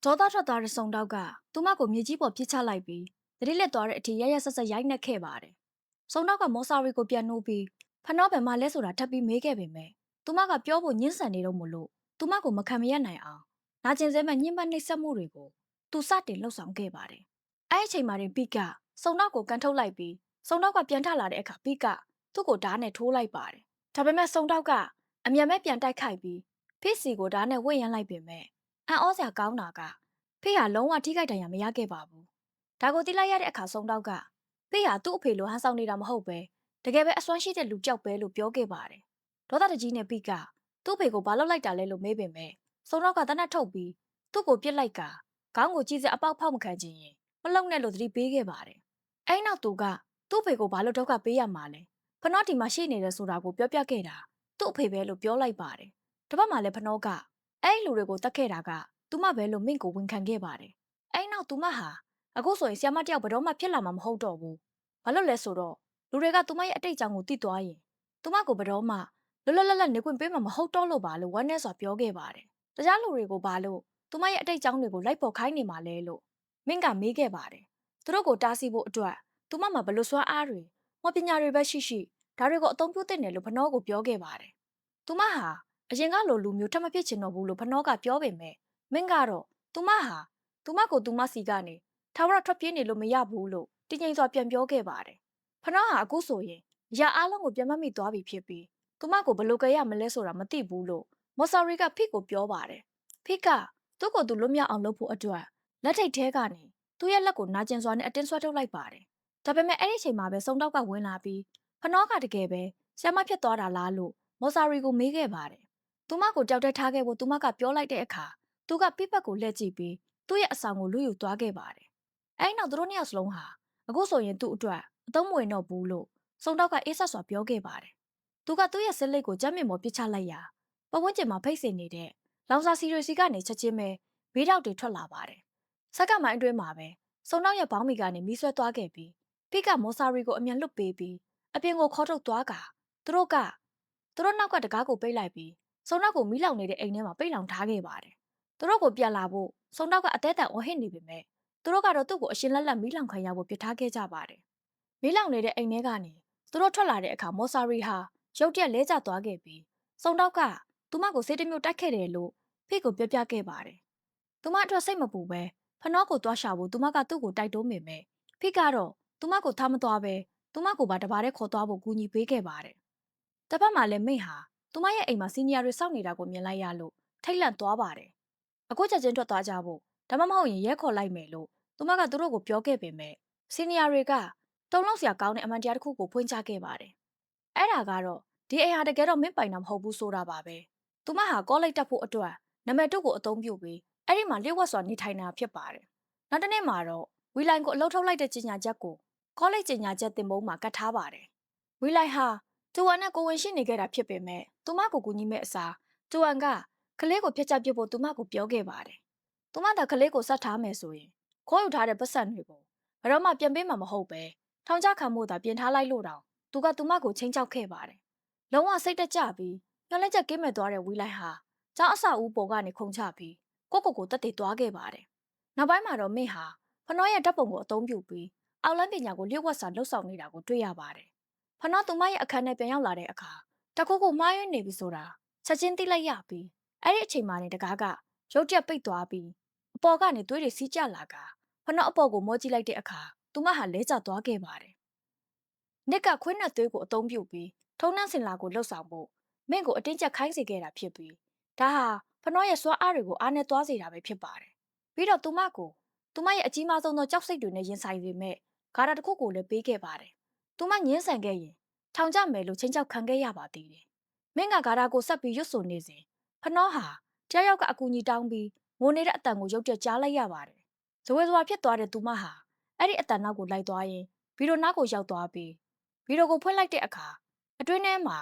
ဒေါသထွက်သွားတဲ့စုံတောက်ကသူမကိုမြေကြီးပေါ်ပစ်ချလိုက်ပြီးသတိလက်သွားတဲ့အထိရရဆက်ဆက်ရိုက်နှက်ခဲ့ပါတယ်စုံတောက်ကမော်ဆာဝီကိုပြန်နှိုးပြီးဖနောဘယ်မှာလဲဆိုတာထပ်ပြီးမေးခဲ့ပေမဲ့သူမကပြောဖို့ညှင်းဆန်နေတော့မလို့သူမကိုမခံမရနိုင်အောင်နာကျင်စဲမဲ့ညှဉ်းပန်းနှိပ်စက်မှုတွေကိုသူစတင်လှုပ်ဆောင်ခဲ့ပါတယ်အဲ့အချိန်မှာတင်ပိကစုံတောက်ကိုကန်ထုတ်လိုက်ပြီးစုံတောက်ကပြန်ထလာတဲ့အခါပိကသူ့ကိုဓာတ်နဲ့ထိုးလိုက်ပါတယ်ဒါပေမဲ့စုံတောက်ကအမြန်မဲ့ပြန်တိုက်ခိုက်ပြီးဖိစီကိုဓာတ်နဲ့ဝှက်ရမ်းလိုက်ပေမဲ့အံ့ဩစရာကောင်းတာကဖိဟာလုံးဝထိခိုက်ဒဏ်ရာမရခဲ့ပါဘူးဒါကိုသိလိုက်ရတဲ့အခါစုံတောက်ကဖိဟာသူ့အဖေလိုဟန်ဆောင်နေတာမဟုတ်ပဲတကယ်ပဲအစွမ်းရှိတဲ့လူကြောက်ပဲလို့ပြောခဲ့ပါတယ်ဒေါသတကြီးနဲ့ပိကသူ့အဖေကိုဘာလုပ်လိုက်တာလဲလို့မေးပေမဲ့စုံတောက်ကတနတ်ထုတ်ပြီးသူ့ကိုပြစ်လိုက်ကခေါင်းကိုကြီးစက်အပေါက်ဖောက်မခံချင်ရင်မလုံနဲ့လို့သတိပေးခဲ့ပါတယ်အဲ့နောက်သူကသူ့အဖေကိုဘာလို့ဒုက္ခပေးရမှာလဲဖနောဒီမှာရှိနေတယ်ဆိုတာကိုပြောပြခဲ့တာသူ့အဖေပဲလို့ပြောလိုက်ပါတယ်တပတ်မှလည်းဖနောကအဲ့လူတွေကိုတတ်ခဲ့တာကသူမပဲလို့မင့်ကိုဝန်ခံခဲ့ပါတယ်အဲ့နောက်သူမဟာအခုဆိုရင်ဆ iam မတယောက်ဘယ်တော့မှဖြစ်လာမှာမဟုတ်တော့ဘူးဘာလို့လဲဆိုတော့လူတွေကသူမရဲ့အတိတ်အကြောင်းကိုသိသွားရင်သူမကိုဘယ်တော့မှလွတ်လွတ်လပ်လပ်နေခွင့်ပေးမှာမဟုတ်တော့လို့ပါလို့ဝမ်းနဲ့စွာပြောခဲ့ပါတယ်တခြားလူတွေကိုဘာလို့သူမရဲ့အတိတ်အကြောင်းတွေကိုလိုက်ပေါ်ခိုင်းနေမှာလဲလို့မင့်ကမေးခဲ့ပါတယ်သူတို့ကိုတားဆီးဖို့အတွက်သူမမှာဘလို့စွမ်းအားတွေမော်ပညာတွေပဲရှိဒါတွေကိုအသုံးပြုသင့်တယ်လို့ဖနောကိုပြောခဲ့ပါတယ်သူမဟာအရင်ကလိုလူမျိုးထပ်မဖြစ်ချင်တော့ဘူးလို့ဖနောကပြောပေမဲ့မင်းကတော့သူမဟာသူမကိုသူမစီကနေထာဝရထွက်ပြေးနေလို့မရဘူးလို့တင်းကျိန်စွာပြန်ပြောခဲ့ပါတယ်ဖနောဟာအခုဆိုရင်အရာအလုံးကိုပြန်မမိသွားပြီဖြစ်ပြီးသူမကိုဘလို့ကြရမလဲဆိုတာမသိဘူးလို့မော်ဆာရီကဖိကိုပြောပါတယ်ဖိကသူ့ကိုသူလွတ်မြောက်အောင်လုပ်ဖို့အတွက်လက်ထိတ်ထဲကနေသူ့ရဲ့လက်ကိုနာကျင်စွာနဲ့အတင်းဆွဲထုတ်လိုက်ပါတယ်ဒါပေမဲ့အဲ့ဒီအချိန်မှာပဲစုံတောက်ကဝင်လာပြီးဖနောကတကယ်ပဲဆ iam မဖြစ်သွားတာလားလို့မော်ဆာရီကိုမေးခဲ့ပါတယ်။သူမကိုကြောက်တဲ့ထားခဲ့ဖို့သူမကပြောလိုက်တဲ့အခါသူကပိပတ်ကိုလှည့်ကြည့်ပြီးသူ့ရဲ့အဆောင်ကိုလူယူသွားခဲ့ပါတယ်။အဲဒီနောက်သူတို့နှစ်ယောက်စလုံးဟာအခုဆိုရင်သူ့အတွက်အသုံးမဝင်တော့ဘူးလို့စုံတောက်ကအေးဆက်စွာပြောခဲ့ပါတယ်။သူကသူ့ရဲ့စစ်လိတ်ကိုကြမ်းမြင်ပေါ်ပစ်ချလိုက်ရာပတ်ဝန်းကျင်မှာဖိတ်စင်နေတဲ့လောင်စာစီရီစီကနေချက်ချင်းပဲဘေးတောက်တွေထွက်လာပါတယ်။ဆက်ကမိုင်းအတွင်းမှာပဲစုံတောက်ရဲ့ဘောင်းမီကနေမီးဆွဲသွားခဲ့ပြီးဖိကမော်ဆာရီကိုအမြန်လွတ်ပေးပြီးအပြင်ကိုခေါ်ထုတ်သွားကသူတို့နောက်ကတကားကိုပိတ်လိုက်ပြီးစုံတောက်ကိုမီးလောင်နေတဲ့အိမ်ထဲမှာပိတ်လောင်ထားခဲ့ပါတယ်။သူတို့ကိုပြန်လာဖို့စုံတောက်ကအသေးအံအော်ဟစ်နေပေမဲ့သူတို့ကတော့သူ့ကိုအရှင်လက်လက်မီးလောင်ခံရဖို့ပြစ်ထားခဲ့ကြပါတယ်။မီးလောင်နေတဲ့အိမ်ထဲကနေသူတို့ထွက်လာတဲ့အခါမော်ဆာရီဟာရုတ်တရက်လဲကျသွားခဲ့ပြီးစုံတောက်ကသူမကိုစေးတမျိုးတိုက်ခဲ့တယ်လို့ဖိကိုပြောပြခဲ့ပါတယ်။သူမအတွက်စိတ်မပူပဲဖနောကိုသွားရှာဖို့သူမကသူ့ကိုတိုက်တွန်းပေမဲ့ဖိကတော့သူမကိုထားမသွားပဲသူမကိုပါတပါးတည်းခေါ်သွားဖို့ကူညီပေးခဲ့ပါတယ်။တစ်ဖက်မှာလည်းမိတ်ဟာသူမရဲ့အိမ်မှာစီနီယာတွေစောင့်နေတာကိုမြင်လိုက်ရလို့ထိတ်လန့်သွားပါတယ်။အခုချက်ချင်းထွက်သွားကြဖို့ဒါမှမဟုတ်ရင်ရဲခေါ်လိုက်မယ်လို့သူမကသူတို့ကိုပြောခဲ့ပေမဲ့စီနီယာတွေကတုံလုံးစရာကောင်းတဲ့အမှန်တရားတစ်ခုကိုဖွင့်ချခဲ့ပါတယ်။အဲ့ဒါကတော့ဒီအိမ်ဟာတကယ်တော့မင်းပိုင်တာမဟုတ်ဘူးဆိုတာပါပဲ။သူမဟာကောလိပ်တက်ဖို့အတွက်နာမည်တုတ်ကိုအသုံးပြုပြီးအဲ့ဒီမှာလျှို့ဝှက်စွာနေထိုင်တာဖြစ်ပါတယ်။နောက်တစ်နေ့မှာတော့ဝီလိုင်ကိုအလုပ်ထုတ်လိုက်တဲ့ကြေညာချက်ကိုကောလိပ်ကြေညာချက်တင်ပုံးမှာကတ်ထားပါတယ်။ဝီလိုင်ဟာတူဝမ်နဲ့ကိုဝင်ရှိနေခဲ့တာဖြစ်ပေမဲ့သူမကိုကူညီမဲ့အစားတူဝမ်ကကလေးကိုဖျက်ချပစ်ဖို့သူမကိုပြောခဲ့ပါတယ်။သူမကကလေးကိုဆက်ထားမယ်ဆိုရင်ခိုးယူထားတဲ့ပတ်စံတွေကိုဘယ်တော့မှပြန်ပေးမှာမဟုတ်ပဲထောင်ချခံဖို့သာပြင်ထားလိုက်လို့တောင်သူကသူမကိုချင်းချောက်ခဲ့ပါတယ်။လုံးဝစိတ်တကြပြီးညှော်လက်ချက်ကင်းမဲ့သွားတဲ့ဝီလိုင်ဟာကျောင်းအဆောက်အဦပေါ်ကနေခုန်ချပြီးကိုတက်တည်သွားခဲ့ပါတယ်။နောက်ပိုင်းမှာတော့မင်းဟာဖနောရဲ့ဓာတ်ပုံကိုအသုံးပြုပြီးအောက်လန်းပညာကိုလျှို့ဝှက်စာလှုပ်ဆောင်နေတာကိုတွေ့ရပါတယ်။ဖနောသူမရဲ့အခန်းထဲပြန်ရောက်လာတဲ့အခါတခုခုမှားယွင်းနေပြီဆိုတာချက်ချင်းသိလိုက်ရပြီးအဲ့ဒီအချိန်မှာနေတကားကရုတ်တရက်ပိတ်သွားပြီးအပေါ်ကနေသွေးတွေစီးကျလာကဖနောအပေါ်ကိုမောကြည့်လိုက်တဲ့အခါသူမဟာလဲကျသွားခဲ့ပါတယ်။နစ်ကခွေးနဲ့သွေးကိုအသုံးပြုပြီးထုံနှန်းစင်လာကိုလှုပ်ဆောင်ဖို့မင်းကိုအတင်းကျပ်ခိုင်းစေခဲ့တာဖြစ်ပြီးဒါဟာဖနောရဲ့စွမ်းအားတွေကိုအားနဲ့သွားစေတာပဲဖြစ်ပါတယ်။ပြီးတော့သူမရဲ့အကြီးမားဆုံးသောကြောက်စိတ်တွေနဲ့ရင်ဆိုင်ပေမဲ့ဂါရတစ်ခုကိုလည်းပေးခဲ့ပါတယ်။သူမငင်းဆန်ခဲ့ရင်ထောင်ကျမယ်လို့ချင်းချောက်ခံခဲ့ရပါသေးတယ်။မင်းကဂါရကိုဆက်ပြီးရွတ်ဆိုနေစဉ်ဖနောဟာတယောက်ယောက်ကအကူကြီးတောင်းပြီးငိုနေတဲ့အတန်ကိုရုတ်တရက်ကြားလိုက်ရပါတယ်။ဇဝေဇဝါဖြစ်သွားတဲ့သူမဟာအဲ့ဒီအတန်နောက်ကိုလိုက်သွားရင်ဗီဒီယိုနောက်ကိုရောက်သွားပြီးဗီဒီယိုကိုဖွင့်လိုက်တဲ့အခါအတွင်းထဲမှာ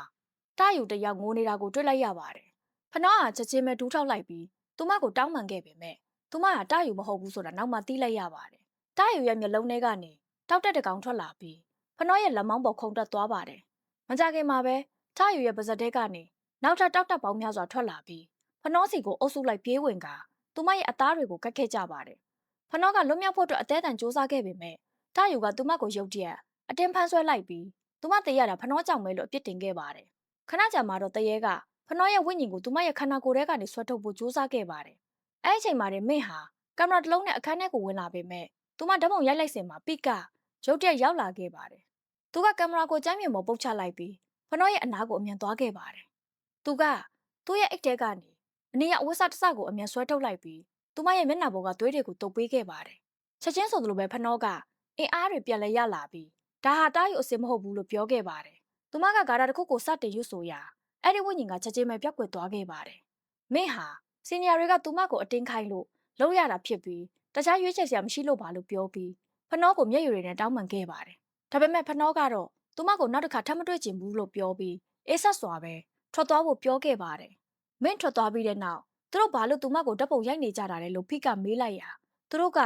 တာယူတယောက်ငိုနေတာကိုတွေ့လိုက်ရပါတယ်။ဖနောဟာချက်ချင်းပဲဒူးထောက်လိုက်ပြီးသူမကိုတောင်းပန်ခဲ့ပေမဲ့သူမဟာတာယူမဟုတ်ဘူးဆိုတာနောက်မှသိလိုက်ရပါတယ်။တာယူရဲ့မျက်လုံးထဲကနေတောက်တက်တကောင်ထွက်လာပြီးဖနောရဲ့လက်မောင်းပေါ်ခုန်တက်သွားပါတယ်။မကြခင်မှာပဲ ထားယူရဲ့ပါဇက်တဲကနေနောက်ထပ်တောက်တက်ပေါင်းများစွာထွက်လာပြီးဖနောစီကိုအုပ်စုလိုက်ပြေးဝင်ကသူမရဲ့အသားတွေကိုကတ်ခဲ့ကြပါတယ်။ဖနောကလွတ်မြောက်ဖို့အတွက်အသေးအံစူးစမ်းခဲ့ပေမဲ့ထားယူကသူမကိုရုတ်တရက်အတင်းဖမ်းဆွဲလိုက်ပြီးသူမတည်ရတာဖနောကြောင့်ပဲလို့အပြစ်တင်ခဲ့ပါတယ်။ခဏကြာမှတော့တရေကဖနောရဲ့ဝိညာဉ်ကိုသူမရဲ့ခန္ဓာကိုယ်ထဲကနေဆွဲထုတ်ဖို့စူးစမ်းခဲ့ပါတယ်။အဲ့ဒီအချိန်မှာမင်းဟာကင်မရာတစ်လုံးနဲ့အခန်းထဲကိုဝင်လာပေမဲ့သူမဓာတ်ပုံရိုက်လိုက်စင်မှာပိကရုတ်တရက်ရောက်လာခဲ့ပါတယ်။သူကကင်မရာကိုကြမ်းမြင်ပေါ်ပုတ်ချလိုက်ပြီးဖနောရဲ့အနားကိုအမြန်သွားခဲ့ပါတယ်။သူကသူ့ရဲ့အိတ်ထဲကနေအနီးအဝတ်စားတစ်စကိုအမြန်ဆွဲထုတ်လိုက်ပြီးသူမရဲ့မျက်နှာပေါ်ကသွေးတွေကိုတုပ်ပေးခဲ့ပါတယ်။ချက်ချင်းဆိုသလိုပဲဖနောကအင်အားတွေပြန်လဲရလာပြီးဒါဟာတားယူအစ်မဟုတ်ဘူးလို့ပြောခဲ့ပါတယ်။သူမကဂါရာတစ်ခုကိုစတင်ရွတ်ဆိုရာအဲ့ဒီဝိညာဉ်ကချက်ချင်းပဲပြောက်ကွယ်သွားခဲ့ပါတယ်။မင်းဟာစီနီယာတွေကသူမကိုအတင်းခိုင်းလို့လုပ်ရတာဖြစ်ပြီးတခြားရွေးချယ်စရာမရှိလို့ပါလို့ပြောပြီးဖနောကိုမျက်ရည်တွေနဲ့တောင်းပန်ခဲ့ပါတယ်။ဒါပေမဲ့ဖနောကတော့သူမကိုနောက်တစ်ခါထပ်မတွေ့ချင်ဘူးလို့ပြောပြီးအေးဆက်စွာပဲထွက်သွားဖို့ပြောခဲ့ပါတယ်။မင်းထွက်သွားပြီးတဲ့နောက်သူတို့ဘာလို့သူမကိုဓာတ်ပုံရိုက်နေကြတာလဲလို့ဖိကမေးလိုက်ရာသူတို့က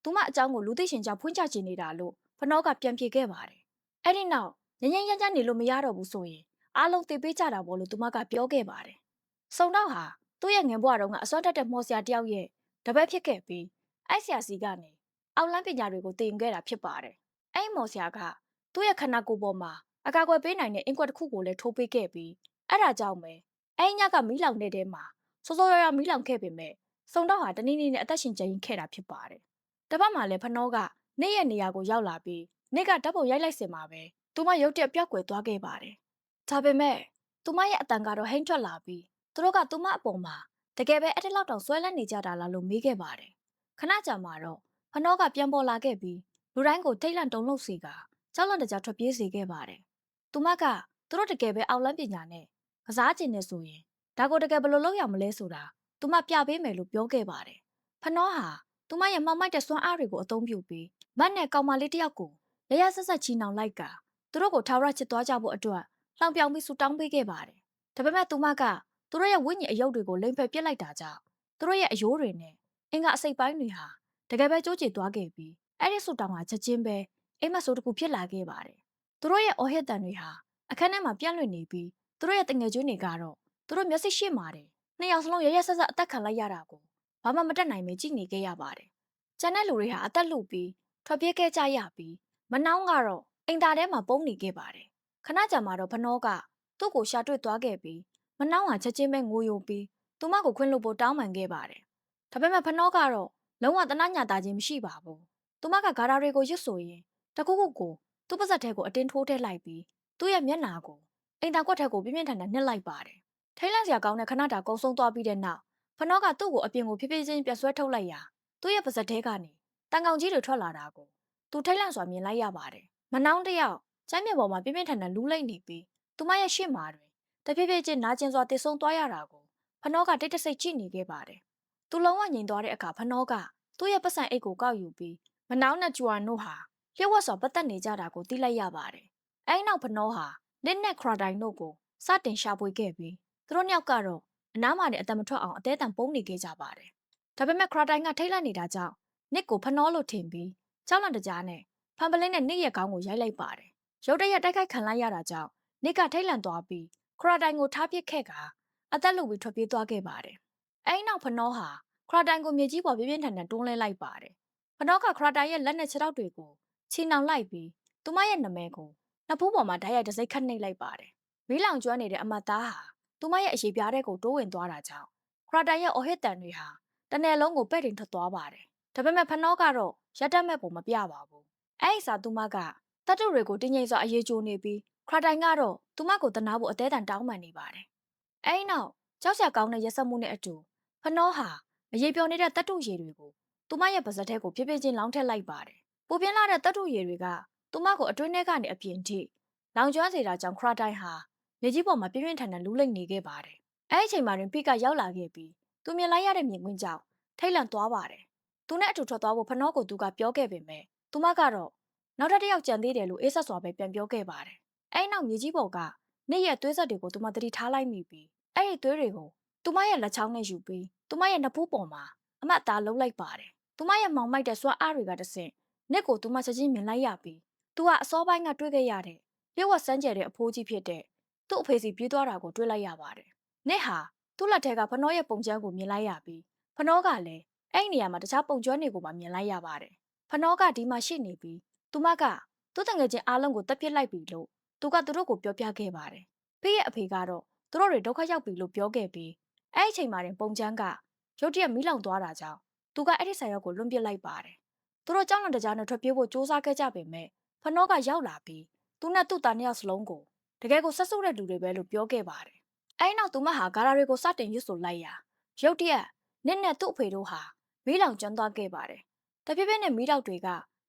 သူမအကြောင်းကိုလူသိရှင်ကြားဖွင့်ချချင်နေတာလို့ဖနောကပြန်ပြေခဲ့ပါတယ်။အဲ့ဒီနောက်ငញ្ញရမ်းချမ်းနေလို့မရတော့ဘူးဆိုရင်အားလုံးသိပေးကြတာပေါ့လို့သူမကပြောခဲ့ပါတယ်။စုံတော့ဟာသူ့ရဲ့ငင်ဘွားတော်ကအစွမ်းတက်တဲ့မော်ဆရာတယောက်ရဲ့တပည့်ဖြစ်ခဲ့ပြီးအဲ့ဆရာစီကနေအောက်လန်းပညာတွေကိုသင်ယူခဲ့တာဖြစ်ပါတယ်။အဲ့မော်ဆရာကသူ့ရဲ့ခန္ဓာကိုယ်ပေါ်မှာအကာအကွယ်ပေးနိုင်တဲ့အင်ကွက်တစ်ခုကိုလည်းထိုးပေးခဲ့ပြီးအဲ့ဒါကြောင့်ပဲအဲ့ညကမီးလောင်တဲ့တဲမှာစောစောရမီးလောင်ခဲ့ပေမဲ့စုံတော့ဟာတနည်းနည်းနဲ့အသက်ရှင်ကျန်ရင်းခဲ့တာဖြစ်ပါတယ်။တပတ်မှလည်းဖနောကနေ့ရဲ့နေရာကိုရောက်လာပြီးနေ့ကဓာတ်ပုံရိုက်လိုက်စင်မှာပဲသူမရုတ်တရက်ပြောက်ကွယ်သွားခဲ့ပါတယ်။ဒါပေမဲ့သူမရဲ့အတန်ကတော့ဟိမ့်ထွက်လာပြီးသူတို့ကသူမအပေါ်မှာတကယ်ပဲအဲ့ဒီလောက်တောင်ဆွဲလန်းနေကြတာလားလို့မေးခဲ့ပါတယ်။ခဏကြာမှတော့ဖနောကပြန်ပေါ်လာခဲ့ပြီးလူတိုင်းကိုထိတ်လန့်တုန်လှုပ်စေကကြောက်လန့်တကြားထွက်ပြေးစေခဲ့ပါတယ်။သူမကသူတို့တကယ်ပဲအောက်လန်းပညာနဲ့ကစားကျင်နေဆိုရင်ဒါကိုတကယ်ဘယ်လိုလုပ်ရမလဲဆိုတာသူမပြပေးမယ်လို့ပြောခဲ့ပါတယ်။ဖနောဟာသူမရဲ့မှောင်မိုက်တဲ့စွမ်းအားတွေကိုအသုံးပြုပြီးမတ်နဲ့ကောင်မလေးတယောက်ကိုရရဆက်ဆက်ချီနှောင်လိုက်ကသူတို့ကိုထာဝရချစ်သွားကြဖို့အတွက်လှောင်ပြောင်ပြီးဆူတောင်းပေးခဲ့ပါတယ်။ဒါပေမဲ့သူမကသူတို့ရဲ့ဝိညာဉ်အယုတ်တွေကိုလိမ်ဖယ်ပစ်လိုက်တာကြောင့်သူတို့ရဲ့အယိုးတွေနဲ့အင်္ဂါအစိတ်ပိုင်းတွေဟာတကယ်ပဲကျိုးကျသွားခဲ့ပြီးအဲ့ဒီဆူတောင်းဟာချက်ချင်းပဲအိမ်မက်ဆိုးတစ်ခုဖြစ်လာခဲ့ပါတယ်။သူတို့ရဲ့အော်ဟစ်တန်တွေဟာအခန်းထဲမှာပြန့်လွင့်နေပြီးသူတို့ရဲ့တငယ်ချင်းတွေကတော့သူတို့မျက်စိရှိမှတယ်နှစ်ယောက်စလုံးရရဆက်ဆက်အသက်ခံလိုက်ရတာကိုဘာမှမတတ်နိုင်ပဲကြည့်နေခဲ့ရပါတယ်။ကျန်တဲ့လူတွေဟာအသက်လုပြီးထွက်ပြေးခဲ့ကြရပြီးမနှောင်းကတော့အိမ်သားထဲမှာပုန်းနေခဲ့ပါတယ်။ခဏကြာမှတော့ဖနောကသူ့ကိုရှာတွေ့သွားခဲ့ပြီးမနှောင်းဟာချက်ချင်းပဲငိုယိုပြီးသူမကိုခွင့်လွှတ်ဖို့တောင်းပန်ခဲ့ပါတယ်။ဒါပေမဲ့ဖနောကတော့လုံးဝတနာညာတာခြင်းမရှိပါဘူး။သူမကဂါရာတွေကိုရွတ်ဆိုရင်တကူကူကိုသူ့ပါဇက်ထဲကိုအတင်းထိုးထည့်လိုက်ပြီးသူ့ရဲ့မျက်နှာကိုအိမ်သားကွက်ထက်ကိုပြင်းပြင်းထန်ထန်နှက်လိုက်ပါတယ်။ထိတ်လန့်စရာကောင်းတဲ့ခဏတာကုံဆုံးသွားပြီးတဲ့နောက်ဖနောကသူ့ကိုအပြင်ကိုဖြည်းဖြည်းချင်းပြန်ဆွဲထုတ်လိုက်ရာသူ့ရဲ့ပါဇက်ထဲကနေတန်ကောင်ကြီးတွေထွက်လာတာကိုသူထိတ်လန့်စွာမြင်လိုက်ရပါတယ်။မနှောင်းတယောက်ကျမ်းမြေပေါ်မှာပြင်းပြင်းထန်ထန်လူးလိုက်နေပြီးသူမရဲ့ရှေ့မှာတွင်တဖြည်းဖြည်းချင်းနာကျင်စွာတည်ဆုံသွားရတာကိုဖနောကတိတ်တဆိတ်ကြည့်နေခဲ့ပါတယ်။သူလုံးဝငြိမ်သွားတဲ့အခါဖနောကသူ့ရဲ့ပတ်စံအိတ်ကိုကောက်ယူပြီးမနှောင်းနဲ့ဂျူအန်တို့ဟာလျှက်ဝက်စွာပတ်သက်နေကြတာကိုသိလိုက်ရပါတယ်။အဲဒီနောက်ဖနောဟာနစ်နဲ့ခရာတိုင်တို့ကိုစတင်ရှာဖွေခဲ့ပြီးသူတို့နှစ်ယောက်ကတော့အနားမှာနေအတံမထွက်အောင်အသေးအံပုံနေခဲ့ကြပါတယ်။ဒါပေမဲ့ခရာတိုင်ကထိတ်လန့်နေတာကြောင့်နစ်ကိုဖနောလို့ထင်ပြီးကြောက်လန့်တကြားနဲ့ဖန်ပလင်းနဲ့နစ်ရဲ့ခေါင်းကိုရိုက်လိုက်ပါတယ်။ရုတ်တရက်တိုက်ခိုက်ခံလိုက်ရတာကြောင့်နစ်ကထိတ်လန့်သွားပြီးခရာတိုင်ကိုထားပစ်ခဲ့ကအသက်လုပြီးထွက်ပြေးသွားခဲ့ပါတယ်။အဲဒီနောက်ဖနောဟာခရာတိုင်ကိုမြေကြီးပေါ်ပြင်းပြင်းထန်ထန်တွန်းလှဲလိုက်ပါတယ်။ဖနောကခရာတိုင်ရဲ့လက်နဲ့ခြေထောက်တွေကိုချီနှောင်လိုက်ပြီးသူမရဲ့နာမည်ကိုနှစ်ဖူးပေါ်မှာဓာတ်ရိုက်တစ်စိတ်ခတ်နှိပ်လိုက်ပါတယ်။မီးလောင်ကျွမ်းနေတဲ့အမတ်သားဟာသူမရဲ့အရေးပြားတဲ့ကိုတိုးဝင်သွားတာကြောင့်ခရာတိုင်ရဲ့အော်ဟစ်တန်တွေဟာတနယ်လုံးကိုပဲ့တင်ထွက်သွားပါတယ်။ဒါပေမဲ့ဖနောကတော့ရက်တက်မဲ့ပုံမပြပါဘူး။အဲဒီစာသူမကတတ်တူတွေကိုတင်းငိမ့်စွာအရေးကြိုးနေပြီးခရာတိုင်ကတော့သူမကိုတနာဖို့အသေးအံတောင်းပန်နေပါတယ်။အဲဒီနောက်ကြောက်စရာကောင်းတဲ့ရက်စက်မှုနဲ့အတူဖနောဟာအရေးပြောနေတဲ့တတ်တူရည်တွေကိုသူမရဲ့ပါဇက်ထဲကိုဖြည်းဖြည်းချင်းလောင်းထည့်လိုက်ပါတယ်။ပူပြင်းလာတဲ့တတ်တူရည်တွေကသူမကိုအတွင်းထဲကနေအပြင်ထိလောင်ကျွမ်းစေတာကြောင့်ခရာတိုင်ဟာမြေကြီးပေါ်မှာပြင်းပြင်းထန်ထန်လူးလိမ့်နေခဲ့ပါတယ်။အဲဒီအချိန်မှာတွင်ပိကရောက်လာခဲ့ပြီးသူမြင်လိုက်ရတဲ့မြင်ကွင်းကြောင့်ထိတ်လန့်သွားပါတယ်။သူနဲ့အတူထွက်သွားဖို့ဖနောကိုသူကပြောခဲ့ပေမဲ့သူမကတော့နောက်ထပ်တစ်ယောက်ကြံသေးတယ်လို့အေးဆက်စွာပဲပြန်ပြောခဲ့ပါတယ်။အဲဒီနောက်မြေကြီးပေါ်ကနေ့ရဲ့သွေးဆက်တွေကိုသူမသတိထားလိုက်မိပြီးအဲ့ဒီသွေးတွေကိုသူမရဲ့လက်ချောင်းနဲ့ယူပြီးသူမရဲ့နှဖူးပေါ်မှာအမတ်သားလုံးလိုက်ပါတယ်။သူမရဲ့မောင်မိုက်တဲ့စွာအားတွေကတဆင့်နစ်ကိုသူမချက်ချင်းမြင်လိုက်ရပြီးသူကအစောပိုင်းကတွေ့ခဲ့ရတဲ့လျှက်ဝက်စမ်းကြဲတဲ့အဖိုးကြီးဖြစ်တဲ့ သူ့အဖေစီပြေးသွားတာကိုတွေ့လိုက်ရပါတယ်။နေ့ဟာသူ့လက်ထဲကဖနောရဲ့ပုံကျန်းကိုမြင်လိုက်ရပြီးဖနောကလည်းအဲ့ဒီနေရာမှာတခြားပုံကျွမ်းတွေကိုပါမြင်လိုက်ရပါတယ်။ဖနောကဒီမှာရှိနေပြီးသူမကသူ့တငယ်ချင်းအားလုံးကိုတပ်ပစ်လိုက်ပြီလို့သူကသူတို့ကိုပြောပြခဲ့ပါတယ်။ဖေးရဲ့အဖေကတော့သူတို့တွေဒုက္ခရောက်ပြီလို့ပြောခဲ့ပြီးအဲ့ဒီအချိန်မှာတင်ပုံကျန်းကရုတ်တရက်မီးလောင်သွားတာကြောင့်သူကအဲ့ဒီဆိုင်ရောက်ကိုလွန့်ပစ်လိုက်ပါတယ်။သူတို့ကြောက်လန့်တကြားနဲ့ထွက်ပြေးဖို့စူးစမ်းခဲ့ကြပေမဲ့ဖနောကရောက်လာပြီးသူနဲ့သူ့သားနှစ်ယောက်စလုံးကိုတကယ်ကိုဆက်ဆုပ်တဲ့လူတွေပဲလို့ပြောခဲ့ပါတယ်။အဲဒီနောက်သူမဟာဂါရာတွေကိုစတင်ရွတ်ဆိုလိုက်ရာရုတ်တရက်နစ်နဲ့သူ့အဖေတို့ဟာမီးလောင်ကျွမ်းသွားခဲ့ပါတယ်။တဖြည်းဖြည်းနဲ့မီးတောက်တွေက